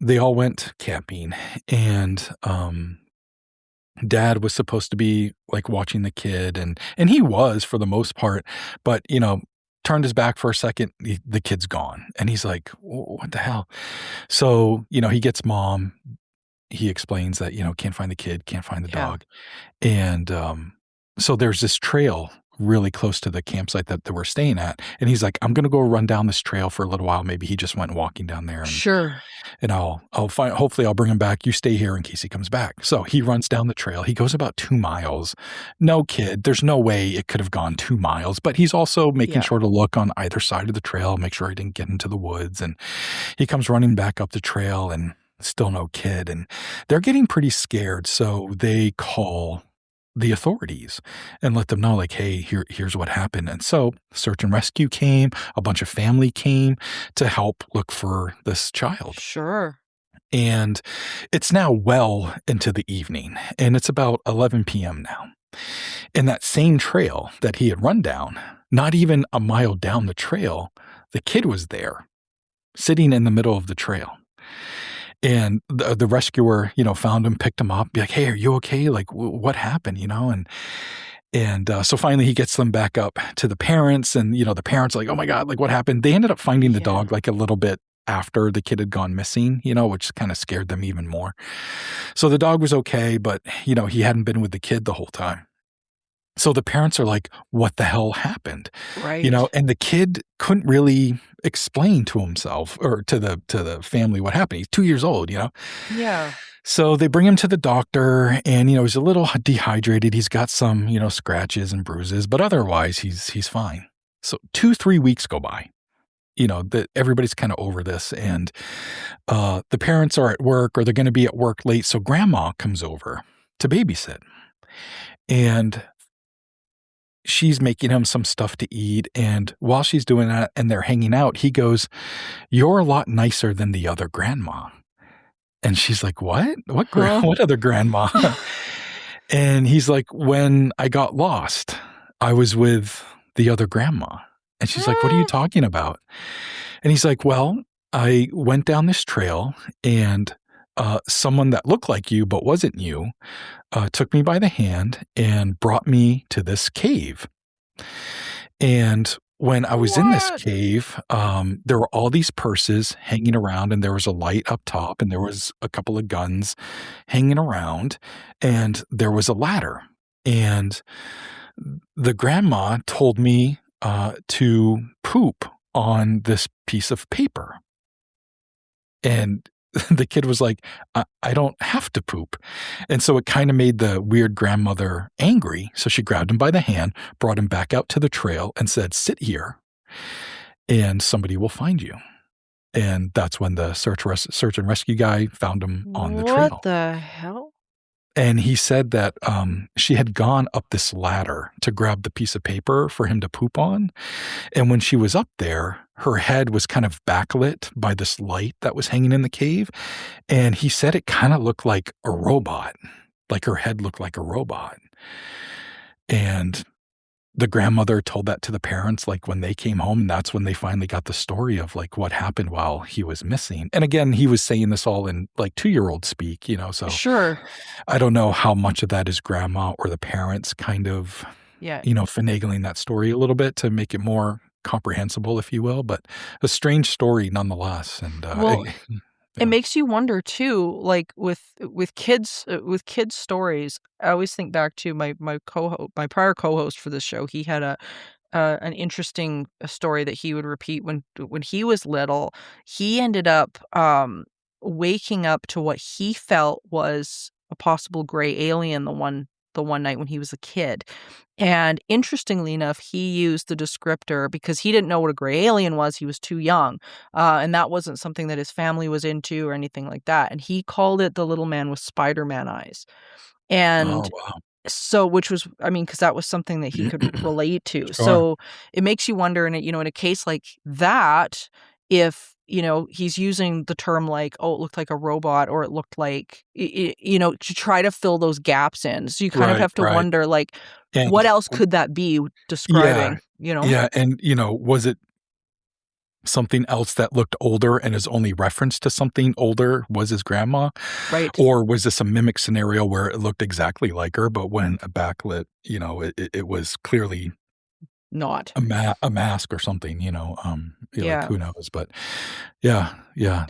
They all went camping, and Dad was supposed to be like watching the kid, and he was for the most part, but turned his back for a second. The kid's gone. And he's like, what the hell? So, he gets mom. He explains that, can't find the kid, can't find the dog. And so there's this trail really close to the campsite that we're staying at. And he's like, I'm going to go run down this trail for a little while. Maybe he just went walking down there. And, Sure. And I'll find, hopefully I'll bring him back. You stay here in case he comes back. So he runs down the trail. He goes about 2 miles. No kid. There's no way it could have gone 2 miles, but he's also making sure to look on either side of the trail, make sure he didn't get into the woods. And he comes running back up the trail and still no kid. And they're getting pretty scared. So they call the authorities and let them know, like, hey, here's what happened. And so search and rescue came, a bunch of family came to help look for this child. Sure. And it's now well into the evening, and it's about 11 p.m. now. And that same trail that he had run down, not even a mile down the trail, the kid was there, sitting in the middle of the trail. And the rescuer, found him, picked him up, be like, hey, are you okay? Like, what happened, And so finally he gets them back up to the parents, and, the parents are like, oh my God, like what happened? They ended up finding the dog like a little bit after the kid had gone missing, which kind of scared them even more. So the dog was okay, but, he hadn't been with the kid the whole time. So the parents are like, what the hell happened? Right. And the kid couldn't really explain to himself or to the family what happened. He's 2 years old, Yeah. So they bring him to the doctor, and, he's a little dehydrated. He's got some, scratches and bruises, but otherwise he's fine. So 2-3 weeks go by. That everybody's kind of over this, and the parents are at work, or they're going to be at work late. So grandma comes over to babysit, and she's making him some stuff to eat. And while she's doing that and they're hanging out, he goes, you're a lot nicer than the other grandma. And she's like, what? What other grandma? And he's like, when I got lost, I was with the other grandma. And she's like, what are you talking about? And he's like, well, I went down this trail, and someone that looked like you but wasn't you took me by the hand and brought me to this cave. And when I was in this cave, there were all these purses hanging around, and there was a light up top, and there was a couple of guns hanging around, and there was a ladder. And the grandma told me to poop on this piece of paper. And the kid was like, I don't have to poop. And so it kind of made the weird grandmother angry. So she grabbed him by the hand, brought him back out to the trail, and said, sit here and somebody will find you. And that's when the search and rescue guy found him on the trail. What the hell? And he said that she had gone up this ladder to grab the piece of paper for him to poop on. And when she was up there, her head was kind of backlit by this light that was hanging in the cave. And he said it kind of looked like a robot, like her head looked like a robot. And the grandmother told that to the parents, like when they came home, and that's when they finally got the story of like what happened while he was missing. And again, he was saying this all in like 2-year-old speak, so Sure. I don't know how much of that is grandma or the parents kind of, finagling that story a little bit to make it more comprehensible, if you will, but a strange story nonetheless. And it makes you wonder too, like with kids stories. I always think back to my prior co-host for this show. He had an interesting story that he would repeat when he was little. He ended up waking up to what he felt was a possible gray alien the one night when he was a kid. And interestingly enough, he used the descriptor because he didn't know what a gray alien was. He was too young. And that wasn't something that his family was into or anything like that. And he called it the little man with Spider-Man eyes. And so, which was, because that was something that he could relate to. Sure. So it makes you wonder in a case like that, if, he's using the term like, oh, it looked like a robot, or it looked like, to try to fill those gaps in. So you kind of have to wonder, like, and what else could that be describing, Yeah. And, was it something else that looked older and is only reference to something older was his grandma? Right. Or was this a mimic scenario where it looked exactly like her, but when a backlit, it was clearly not. a mask or something, like Yeah. who knows? But yeah,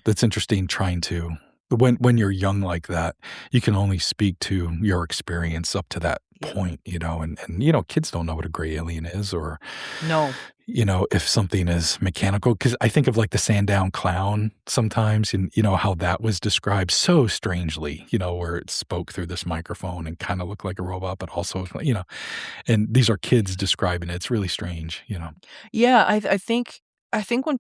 that's interesting trying to when you're young like that, you can only speak to your experience up to that Yeah. point, and kids don't know what a gray alien is or No. if something is mechanical, because I think of like the Sandown clown sometimes, and how that was described so strangely, where it spoke through this microphone and kind of looked like a robot, but also, and these are kids describing it. It's really strange. Yeah, I think when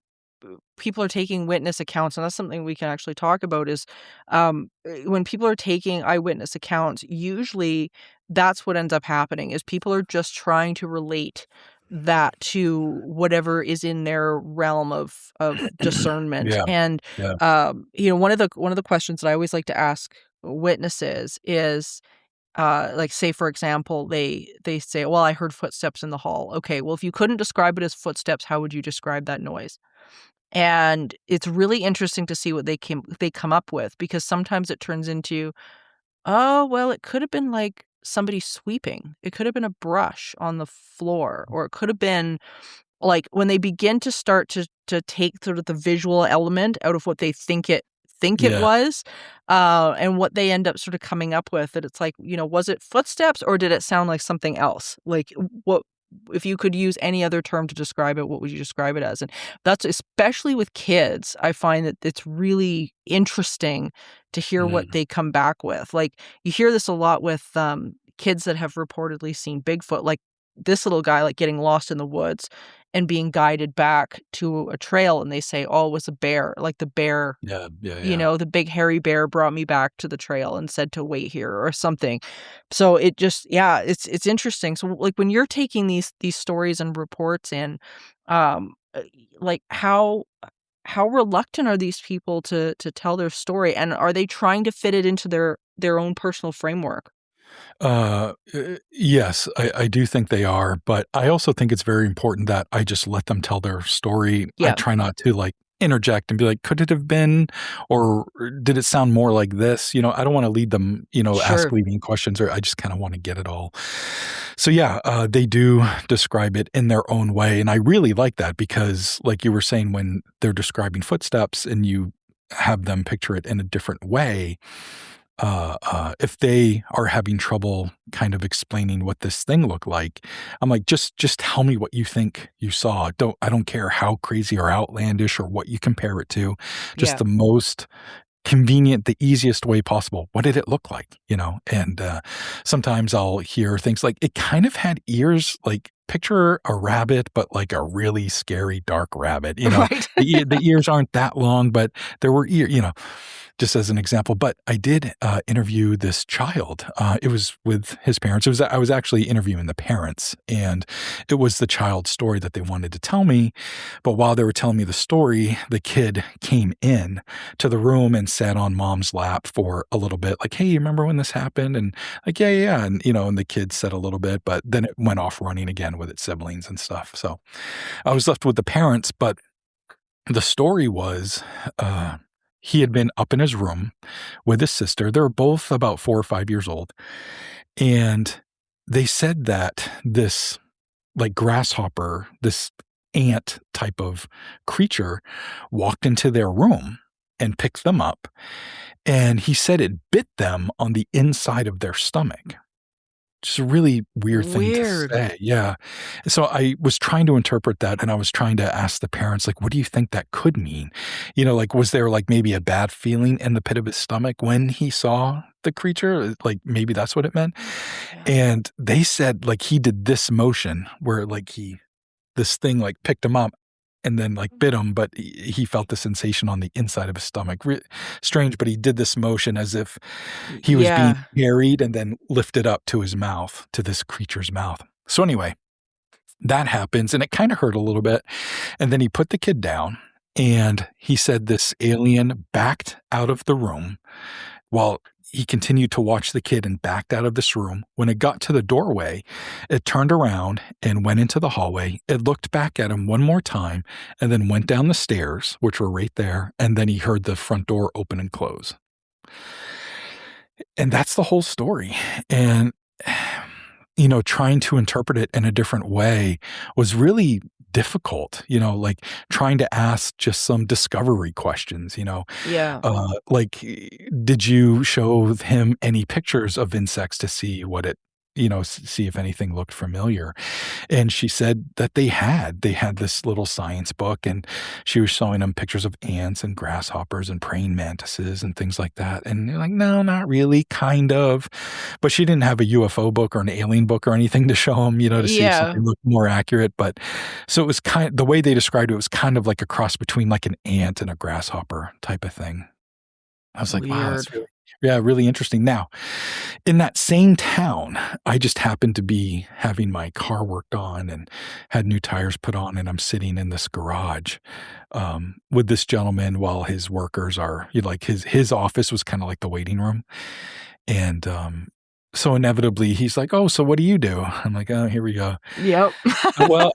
people are taking witness accounts, and that's something we can actually talk about, is when people are taking eyewitness accounts, usually that's what ends up happening is people are just trying to relate that to whatever is in their realm of discernment. Yeah, And yeah, one of the questions that I always like to ask witnesses is, like, say, for example, they say, "Well, I heard footsteps in the hall." Okay, well, if you couldn't describe it as footsteps, how would you describe that noise? And it's really interesting to see what they come up with, because sometimes it turns into, "Oh, well, it could have been, like, somebody sweeping. It could have been a brush on the floor, or it could have been," like, when they begin to start to take sort of the visual element out of what they think it yeah. was, and what they end up sort of coming up with, that it's like, was it footsteps or did it sound like something else? Like, what if you could use any other term to describe it, what would you describe it as? And that's especially with kids, I find that it's really interesting to hear what Mm, they come back with. Like, you hear this a lot with, kids that have reportedly seen Bigfoot, like this little guy, like, getting lost in the woods and being guided back to a trail, and they say, "Oh, it was a bear." Like, the bear, yeah, yeah, yeah. the big hairy bear brought me back to the trail and said to wait here or something. So it just, yeah, it's interesting. So, like, when you're taking these stories and reports in, like, how reluctant are these people to tell their story, and are they trying to fit it into their own personal framework? Yes, I do think they are, but I also think it's very important that I just let them tell their story. I Yeah, try not to like interject and be like, could it have been, or did it sound more like this? I don't want to lead them, ask sure. leading questions, or I just kind of want to get it all. So yeah, they do describe it in their own way. And I really like that because like you were saying, when they're describing footsteps and you have them picture it in a different way, if they are having trouble kind of explaining what this thing looked like, I'm like, just tell me what you think you saw. I don't care how crazy or outlandish or what you compare it to. Just Yeah. the most convenient, the easiest way possible. What did it look like? And sometimes I'll hear things like it kind of had ears, like picture a rabbit, but like a really scary dark rabbit. Right. The ears aren't that long, but there were ears. Just as an example. But I did interview this child. It was with his parents. I was actually interviewing the parents, and it was the child's story that they wanted to tell me. But while they were telling me the story, the kid came in to the room and sat on mom's lap for a little bit, like, "Hey, you remember when this happened?" And like, "Yeah, yeah, yeah." And and the kid said a little bit, but then it went off running again with its siblings and stuff. So I was left with the parents, but the story was, he had been up in his room with his sister. They were both about 4 or 5 years old, and they said that this, like, grasshopper, this ant type of creature walked into their room and picked them up, and he said it bit them on the inside of their stomach. Just a really weird thing to Weird. say, yeah. So I was trying to interpret that, and I was trying to ask the parents, like, "What do you think that could mean?" Like, was there, like, maybe a bad feeling in the pit of his stomach when he saw the creature? Like, maybe that's what it meant? Yeah. And they said, like, he did this motion where, like, this thing, like, picked him up and then, like, bit him, but he felt the sensation on the inside of his stomach. Strange, but he did this motion as if he was being Yeah. carried and then lifted up to his mouth, to this creature's mouth. So anyway, that happens, and it kinda hurt a little bit, and then he put the kid down, and he said this alien backed out of the room while he continued to watch the kid and backed out of this room. When it got to the doorway, it turned around and went into the hallway. It looked back at him one more time and then went down the stairs, which were right there, and then he heard the front door open and close. And that's the whole story. And trying to interpret it in a different way was really difficult, like trying to ask just some discovery questions, Yeah. like, did you show him any pictures of insects to see what it, see if anything looked familiar? And she said that they had this little science book, and she was showing them pictures of ants and grasshoppers and praying mantises and things like that. And they're like, no, not really, kind of. But she didn't have a UFO book or an alien book or anything to show them, to see if Yeah. something looked more accurate. But so it was the way they described it was kind of like a cross between like an ant and a grasshopper type of thing. I was like, wow, that's Weird. really interesting. Now, in that same town, I just happened to be having my car worked on and had new tires put on, and I'm sitting in this garage with this gentleman while his workers are, like his office was kind of like the waiting room, and so inevitably he's like, "Oh, so what do you do?" I'm like, "Oh, here we go." Yep. Well,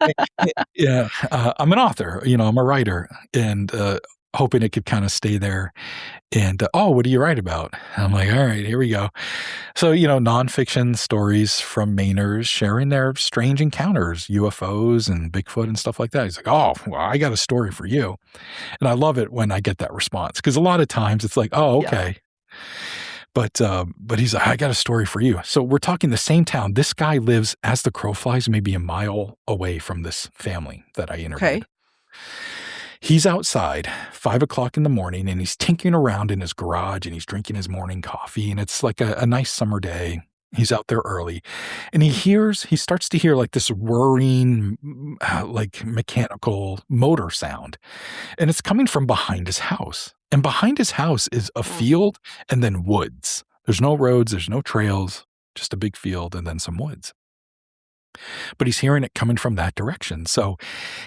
yeah, I'm an author, I'm a writer, and hoping it could kind of stay there. And, "Oh, what do you write about?" I'm like, "All right, here we go." So, nonfiction stories from Mainers sharing their strange encounters, UFOs and Bigfoot and stuff like that. He's like, "Oh, well, I got a story for you." And I love it when I get that response because a lot of times it's like, "Oh, Yeah. okay." But he's like, "I got a story for you." So we're talking the same town. This guy lives, as the crow flies, maybe a mile away from this family that I interviewed. Okay. He's outside 5 o'clock in the morning and he's tinkering around in his garage and he's drinking his morning coffee. And it's like a nice summer day. He's out there early and he starts to hear like this whirring, like mechanical motor sound. And it's coming from behind his house. And behind his house is a Mm. field and then woods. There's no roads, there's no trails, just a big field and then some woods. But he's hearing it coming from that direction. So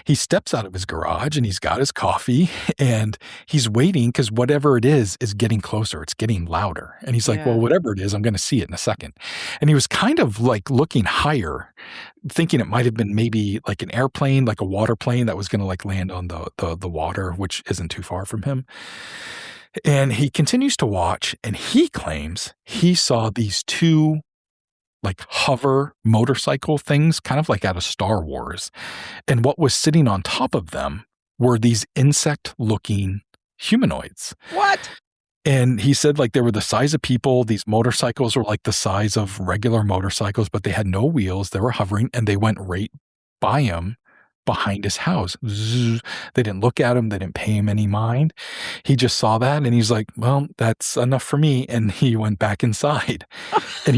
he steps out of his garage and he's got his coffee and he's waiting because whatever it is getting closer. It's getting louder. And he's like, well, Yeah. whatever it is, I'm going to see it in a second. And he was kind of like looking higher, thinking it might have been maybe like an airplane, like a water plane that was going to like land on the water, which isn't too far from him. And he continues to watch and he claims he saw these two like hover motorcycle things, kind of like out of Star Wars. And what was sitting on top of them were these insect looking humanoids. What? And he said like they were the size of people. These motorcycles were like the size of regular motorcycles, but they had no wheels. They were hovering and they went right by him behind his house. Zzz. They didn't look at him. They didn't pay him any mind. He just saw that and he's like, well, that's enough for me. And he went back inside. And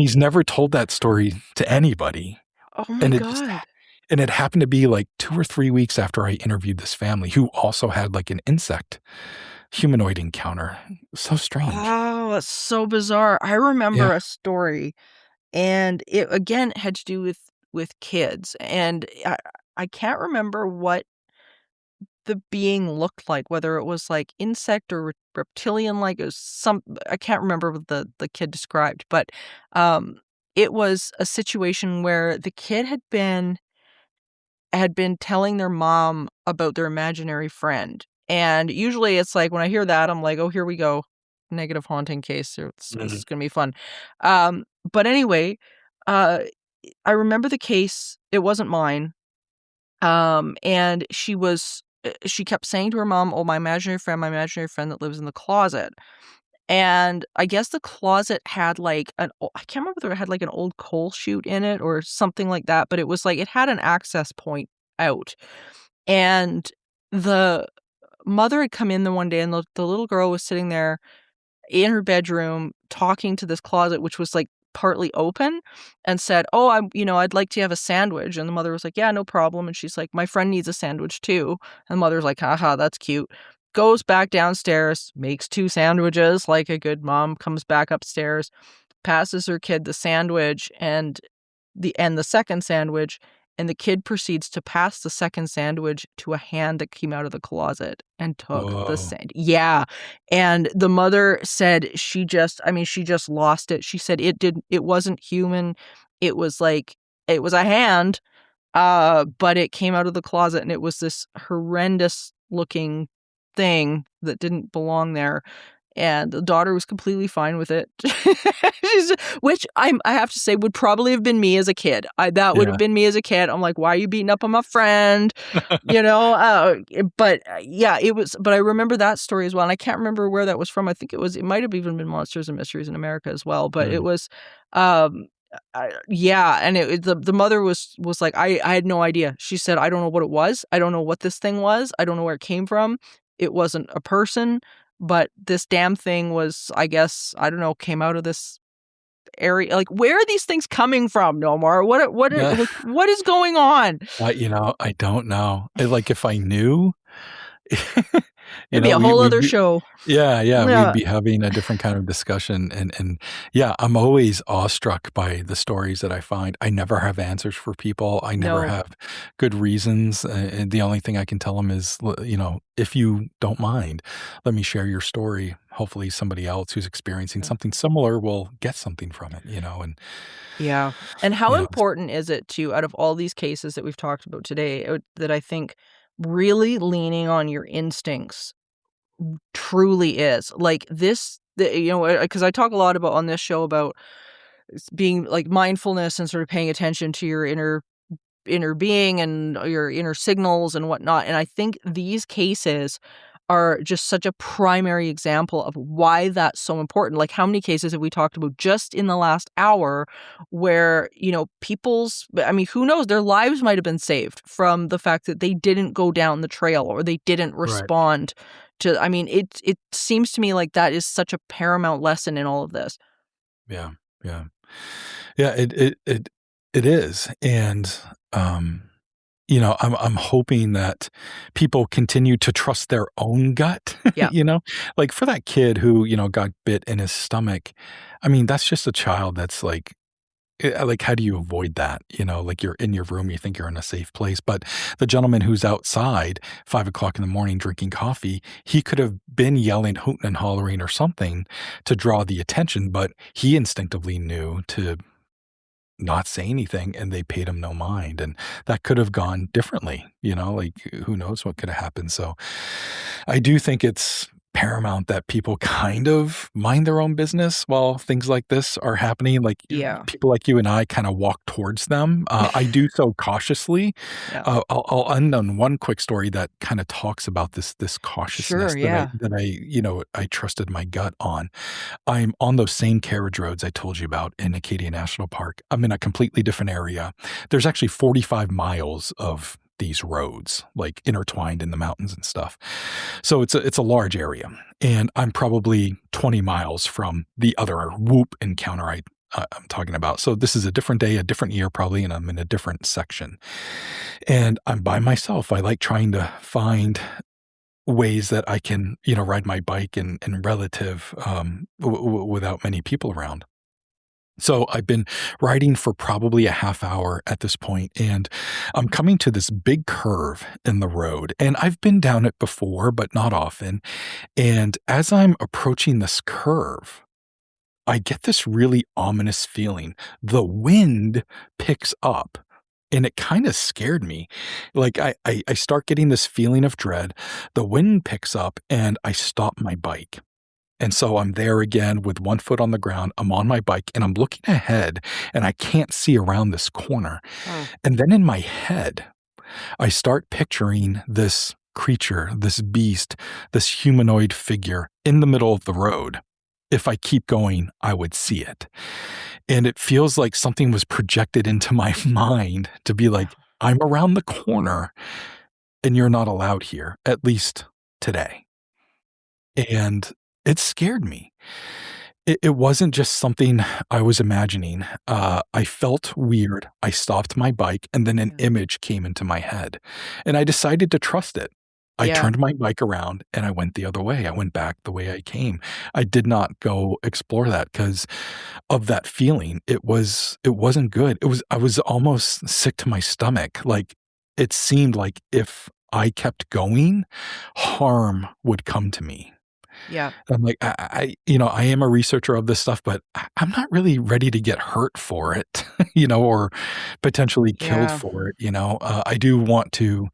he's never told that story to anybody. Oh my And God. and it happened to be like 2 or 3 weeks after I interviewed this family who also had like an insect humanoid encounter. So strange. Oh, that's so bizarre. I remember a story, and it again had to do with kids, and I can't remember what the being looked like, whether it was like insect or reptilian like. It was I can't remember what the kid described, but it was a situation where the kid had been telling their mom about their imaginary friend. And usually it's like when I hear that, I'm like, oh, here we go. Negative haunting case. This is going to be fun. But anyway, uh, I remember the case. It wasn't mine. And she kept saying to her mom, oh, my imaginary friend that lives in the closet. And I guess the closet had like I can't remember whether it had like an old coal chute in it or something like that, but it was like it had an access point out. And the mother had come in the one day and the little girl was sitting there in her bedroom talking to this closet, which was like partly open, and said, oh, I'd like to have a sandwich. And the mother was like, yeah, no problem. And she's like, my friend needs a sandwich too. And the mother's like, haha, that's cute. Goes back downstairs, makes 2 sandwiches like a good mom, comes back upstairs, passes her kid the sandwich and the second sandwich, and the kid proceeds to pass the second sandwich to a hand that came out of the closet and took Whoa. the sand. Yeah. And the mother said she just lost it. She said it wasn't human. It was a hand, but it came out of the closet and it was this horrendous looking thing that didn't belong there. and the daughter was completely fine with it. Which I have to say would probably have been me as a kid. That would Yeah. have been me as a kid. I'm like, why are you beating up on my friend? But yeah, it was. But I remember that story as well, and I can't remember where that was from. I think it might have even been Monsters and Mysteries in America as well. But it was. And the mother was like, I had no idea. She said, I don't know what it was. I don't know what this thing was. I don't know where it came from. It wasn't a person, but this damn thing was, I guess, I don't know, came out of this area. Like, where are these things coming from, Nomar? What is going on? I don't know. Like, if I knew, It'd be a whole other show. Yeah, we'd be having a different kind of discussion. And yeah, I'm always awestruck by the stories that I find. I never have answers for people. I never have good reasons. And the only thing I can tell them is, if you don't mind, let me share your story. Hopefully somebody else who's experiencing something similar will get something from it, and yeah. And how important is it to, out of all these cases that we've talked about today, that I think really leaning on your instincts truly is like this, because I talk a lot about on this show about being like mindfulness and sort of paying attention to your inner being and your inner signals and whatnot. And I think these cases are just such a primary example of why that's so important. Like, how many cases have we talked about just in the last hour where, who knows, their lives might have been saved from the fact that they didn't go down the trail or they didn't respond to, it seems to me like that is such a paramount lesson in all of this. Yeah. It is. And, I'm hoping that people continue to trust their own gut, like for that kid who, got bit in his stomach. That's just a child that's like, how do you avoid that? Like you're in your room, you think you're in a safe place, but the gentleman who's outside 5:00 in the morning drinking coffee, he could have been yelling, hooting and hollering or something to draw the attention, but he instinctively knew to not say anything, and they paid him no mind. And that could have gone differently, like who knows what could have happened. So I do think it's paramount that people kind of mind their own business while things like this are happening. Like people like you and I kind of walk towards them. I do so cautiously. I'll end on one quick story that kind of talks about this cautiousness that I trusted my gut on. I'm on those same carriage roads I told you about in Acadia National Park. I'm in a completely different area. There's actually 45 miles of these roads, like intertwined in the mountains and stuff. So it's a large area, and I'm probably 20 miles from the other whoop encounter I'm talking about. So this is a different day, a different year probably, and I'm in a different section. And I'm by myself. I like trying to find ways that I can, ride my bike in relative without many people around. So I've been riding for probably a half hour at this point, and I'm coming to this big curve in the road. And I've been down it before, but not often. And as I'm approaching this curve, I get this really ominous feeling. The wind picks up, and it kind of scared me. Like I start getting this feeling of dread. The wind picks up, and I stop my bike. And so I'm there again with one foot on the ground. I'm on my bike and I'm looking ahead, and I can't see around this corner. And then in my head, I start picturing this creature, this beast, this humanoid figure in the middle of the road. If I keep going, I would see it. And it feels like something was projected into my mind to be like, I'm around the corner and you're not allowed here, at least today. And it scared me. It wasn't just something I was imagining. I felt weird. I stopped my bike, and then an image came into my head, and I decided to trust it. I turned my bike around and I went the other way. I went back the way I came. I did not go explore that because of that feeling. It wasn't good. I was almost sick to my stomach. Like, it seemed like if I kept going, harm would come to me. Yeah. I'm like, I am a researcher of this stuff, but I'm not really ready to get hurt for it, or potentially killed for it. I do want to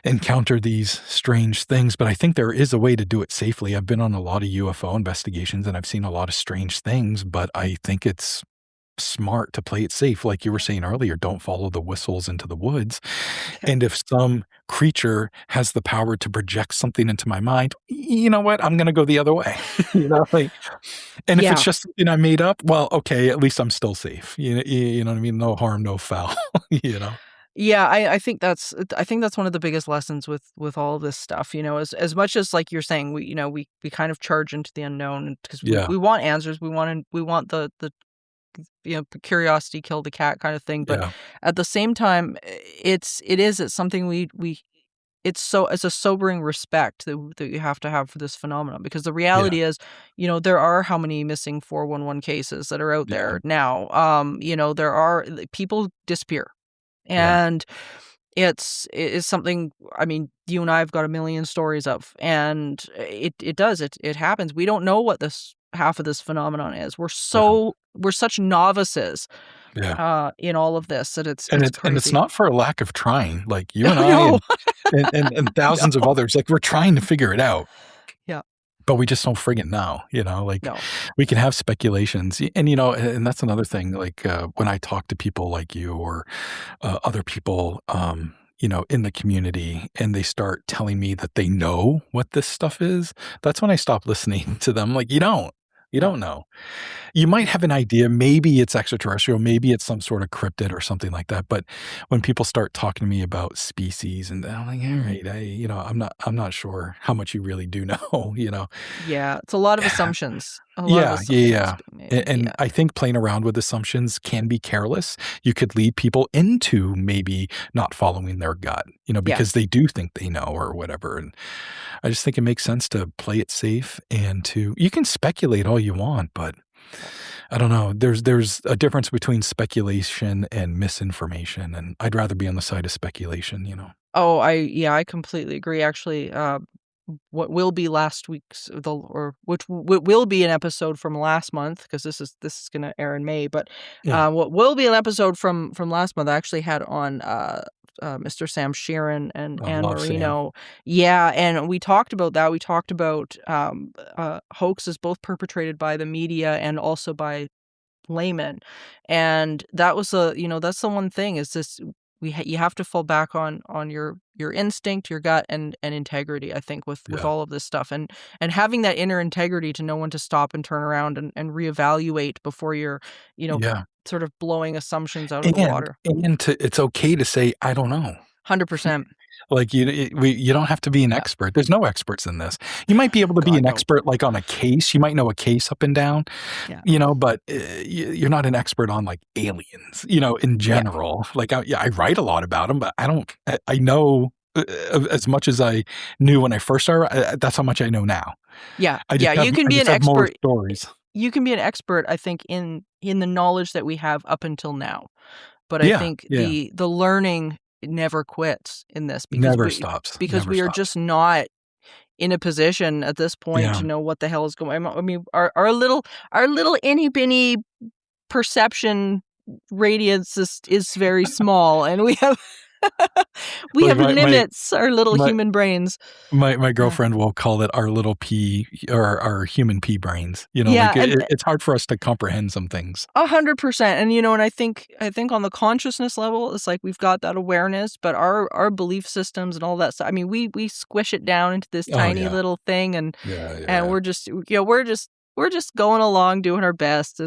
encounter these strange things, but I think there is a way to do it safely. I've been on a lot of UFO investigations and I've seen a lot of strange things, but I think it's smart to play it safe. Like you were saying earlier, don't follow the whistles into the woods. Yeah. And if some creature has the power to project something into my mind, you know what? I'm going to go the other way. Like, and if it's just something I made up, well, okay, at least I'm still safe. You know what I mean? No harm, no foul. Yeah, I think that's one of the biggest lessons with all of this stuff. As much as like you're saying, we kind of charge into the unknown because we want answers. We want the curiosity killed the cat kind of thing. But at the same time, it's something it's a sobering respect that you have to have for this phenomenon, because the reality is, there are how many missing 411 cases that are out there now. There are people disappear, and it's something, I mean, you and I have got a million stories of, and it happens. We don't know what this half of this phenomenon is. We're such novices in all of this that it's crazy. And it's not for a lack of trying. Like you and I and thousands of others, like we're trying to figure it out. Yeah. But we just don't friggin' know, like we can have speculations. And, and that's another thing, like when I talk to people like you or other people, in the community, and they start telling me that they know what this stuff is, that's when I stop listening to them. Like, you don't know. You might have an idea. Maybe it's extraterrestrial. Maybe it's some sort of cryptid or something like that. But when people start talking to me about species, and I'm like, all right, I'm not sure how much you really do know. Yeah, it's a lot of assumptions. And I think playing around with assumptions can be careless. You could lead people into maybe not following their gut, because they do think they know or whatever. And I just think it makes sense to play it safe, and you can speculate all you want, but I don't know. There's a difference between speculation and misinformation, and I'd rather be on the side of speculation, Oh, I completely agree. Actually, what will be last week's which will be an episode from last month, because this is going to air in May, but what will be an episode from last month, I actually had on Mr. Sam Sheeran and Anne Marino. Sam. Yeah, and we talked about that. We talked about hoaxes both perpetrated by the media and also by laymen, and that was that's the one thing, is this you have to fall back on your instinct, your gut, and integrity, I think, with all of this stuff, and having that inner integrity to know when to stop and turn around and reevaluate before you're sort of blowing assumptions out of the water. And it's okay to say, I don't know. 100%. Like you don't have to be an expert. There's no experts in this. You might be able to be an expert like on a case. You might know a case up and down, but you're not an expert on like aliens, in general. Like I write a lot about them, but I know as much as I knew when I first started. That's how much I know now. Yeah. You can be an expert. More stories. You can be an expert, I think, in the knowledge that we have up until now. But I think the learning, it never quits in this, because never stops, because we are just not in a position at this point to know what the hell is going on. I mean, our little itty bitty perception radius is very small, and we have we have limits, our little human brains. My girlfriend will call it our little pea, or our human pea brains. It's hard for us to comprehend some things. 100%. And and I think on the consciousness level, it's like we've got that awareness, but our belief systems and all that stuff, I mean, we squish it down into this tiny little thing, and we're just we're just going along doing our best.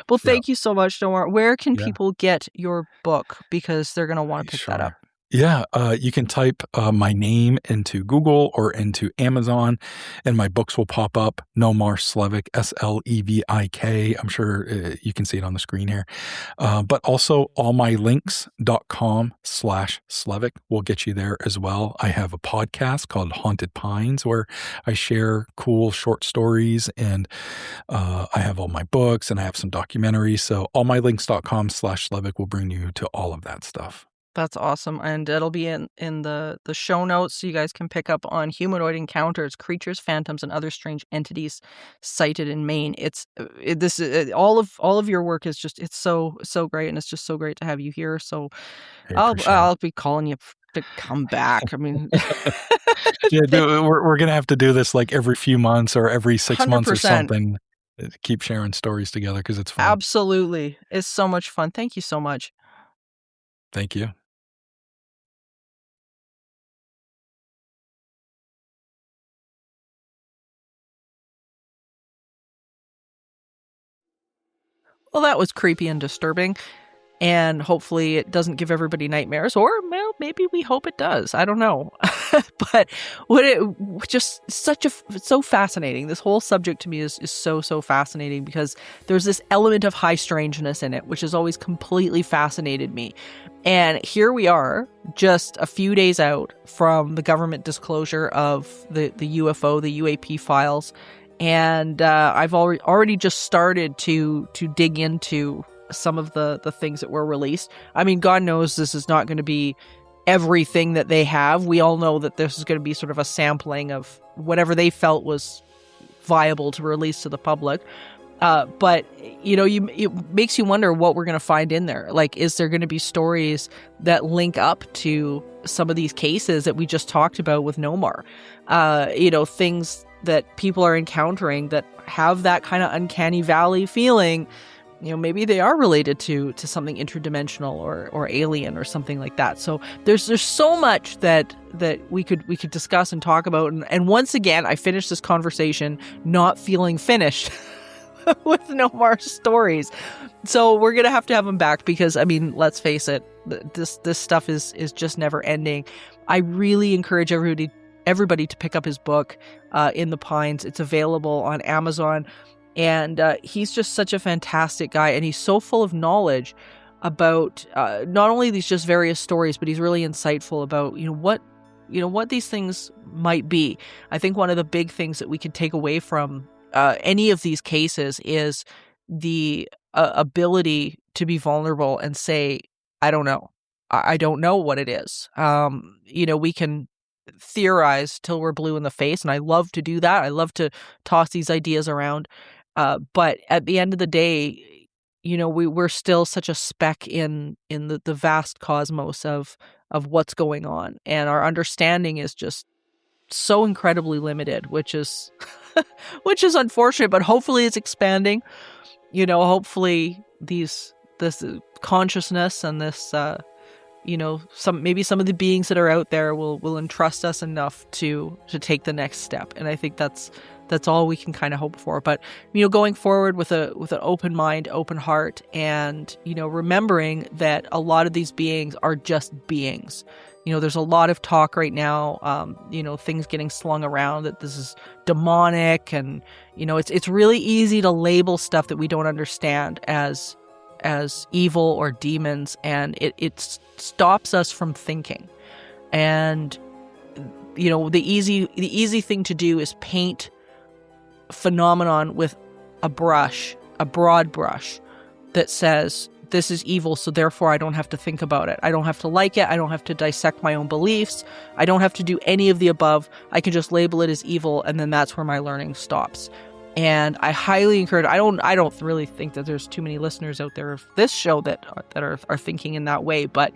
Well, thank you so much, Nomar. Where can people get your book? Because they're going to want to pick that up. Yeah, you can type my name into Google or into Amazon, and my books will pop up. Nomar Slevik, Slevik. I'm sure you can see it on the screen here. But also allmylinks.com/Slevik will get you there as well. I have a podcast called Haunted Pines, where I share cool short stories, and I have all my books, and I have some documentaries. So allmylinks.com/Slevik will bring you to all of that stuff. That's awesome. And it'll be in the show notes, so you guys can pick up on humanoid encounters, creatures, phantoms, and other strange entities sighted in Maine. All of your work is just, it's so great, and it's just so great to have you here. So I'll be calling you to come back. I mean, Yeah, we're going to have to do this like every few months or every 6 months or 100%. something. Keep sharing stories together because it's fun. Absolutely. It's so much fun. Thank you so much. Thank you. Well, that was creepy and disturbing. And hopefully it doesn't give everybody nightmares, or well, maybe we hope it does. I don't know. But so fascinating. This whole subject to me is so fascinating because there's this element of high strangeness in it, which has always completely fascinated me. And here we are, just a few days out from the government disclosure of the UFO, the UAP files. And I've already just started to dig into some of the things that were released. I mean, God knows this is not going to be everything that they have. We all know that this is going to be sort of a sampling of whatever they felt was viable to release to the public. But, it makes you wonder what we're going to find in there. Like, is there going to be stories that link up to some of these cases that we just talked about with Nomar? Things that people are encountering that have that kind of uncanny valley feeling. Maybe they are related to something interdimensional or alien or something like that. So there's so much that we could discuss and talk about. And once again, I finished this conversation not feeling finished with Nomar's stories. So we're gonna have to have him back because, I mean, let's face it, this stuff is just never ending. I really encourage everybody to pick up his book, In the Pines. It's available on Amazon. And he's just such a fantastic guy, and he's so full of knowledge about not only these just various stories, but he's really insightful about what these things might be. I think one of the big things that we can take away from any of these cases is the ability to be vulnerable and say, "I don't know. I don't know what it is." We can theorize till we're blue in the face, and I love to do that. I love to toss these ideas around. But at the end of the day, we're still such a speck in the vast cosmos of what's going on. And our understanding is just so incredibly limited, which is unfortunate, but hopefully it's expanding. Hopefully this consciousness and this, maybe some of the beings that are out there will entrust us enough to take the next step. And I think that's all we can kind of hope for. But, going forward with an open mind, open heart, and, remembering that a lot of these beings are just beings. There's a lot of talk right now, things getting slung around that this is demonic, and, it's really easy to label stuff that we don't understand as evil or demons, and it stops us from thinking. And, the easy thing to do is paint phenomenon with a broad brush that says this is evil, so therefore I don't have to think about it. I don't have to like it. I don't have to dissect my own beliefs. I don't have to do any of the above. I can just label it as evil, and then that's where my learning stops. And I highly encourage, I don't really think that there's too many listeners out there of this show that are thinking in that way, but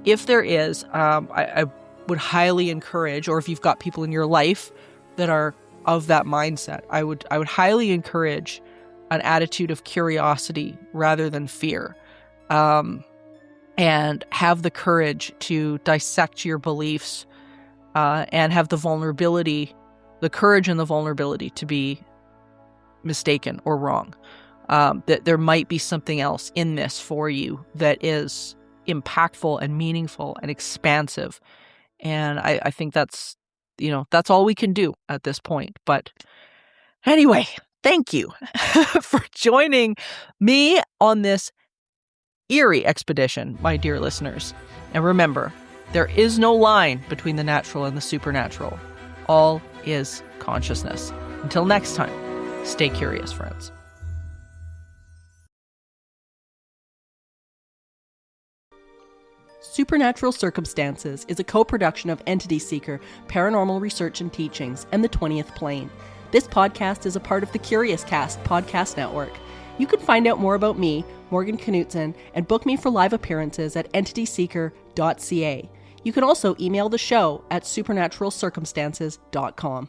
if there is, I would highly encourage, or if you've got people in your life that are of that mindset, I would highly encourage an attitude of curiosity rather than fear, and have the courage to dissect your beliefs, and have the courage and the vulnerability to be mistaken or wrong. That there might be something else in this for you that is impactful and meaningful and expansive. And I think that's all we can do at this point. But anyway, thank you for joining me on this eerie expedition, my dear listeners. And remember, there is no line between the natural and the supernatural. All is consciousness. Until next time, stay curious, friends. Supernatural Circumstances is a co-production of Entity Seeker, Paranormal Research and Teachings, and the 20th Plane. This podcast is a part of the Curious Cast podcast network. You can find out more about me, Morgan Knudsen, and book me for live appearances at entityseeker.ca. You can also email the show at supernaturalcircumstances.com.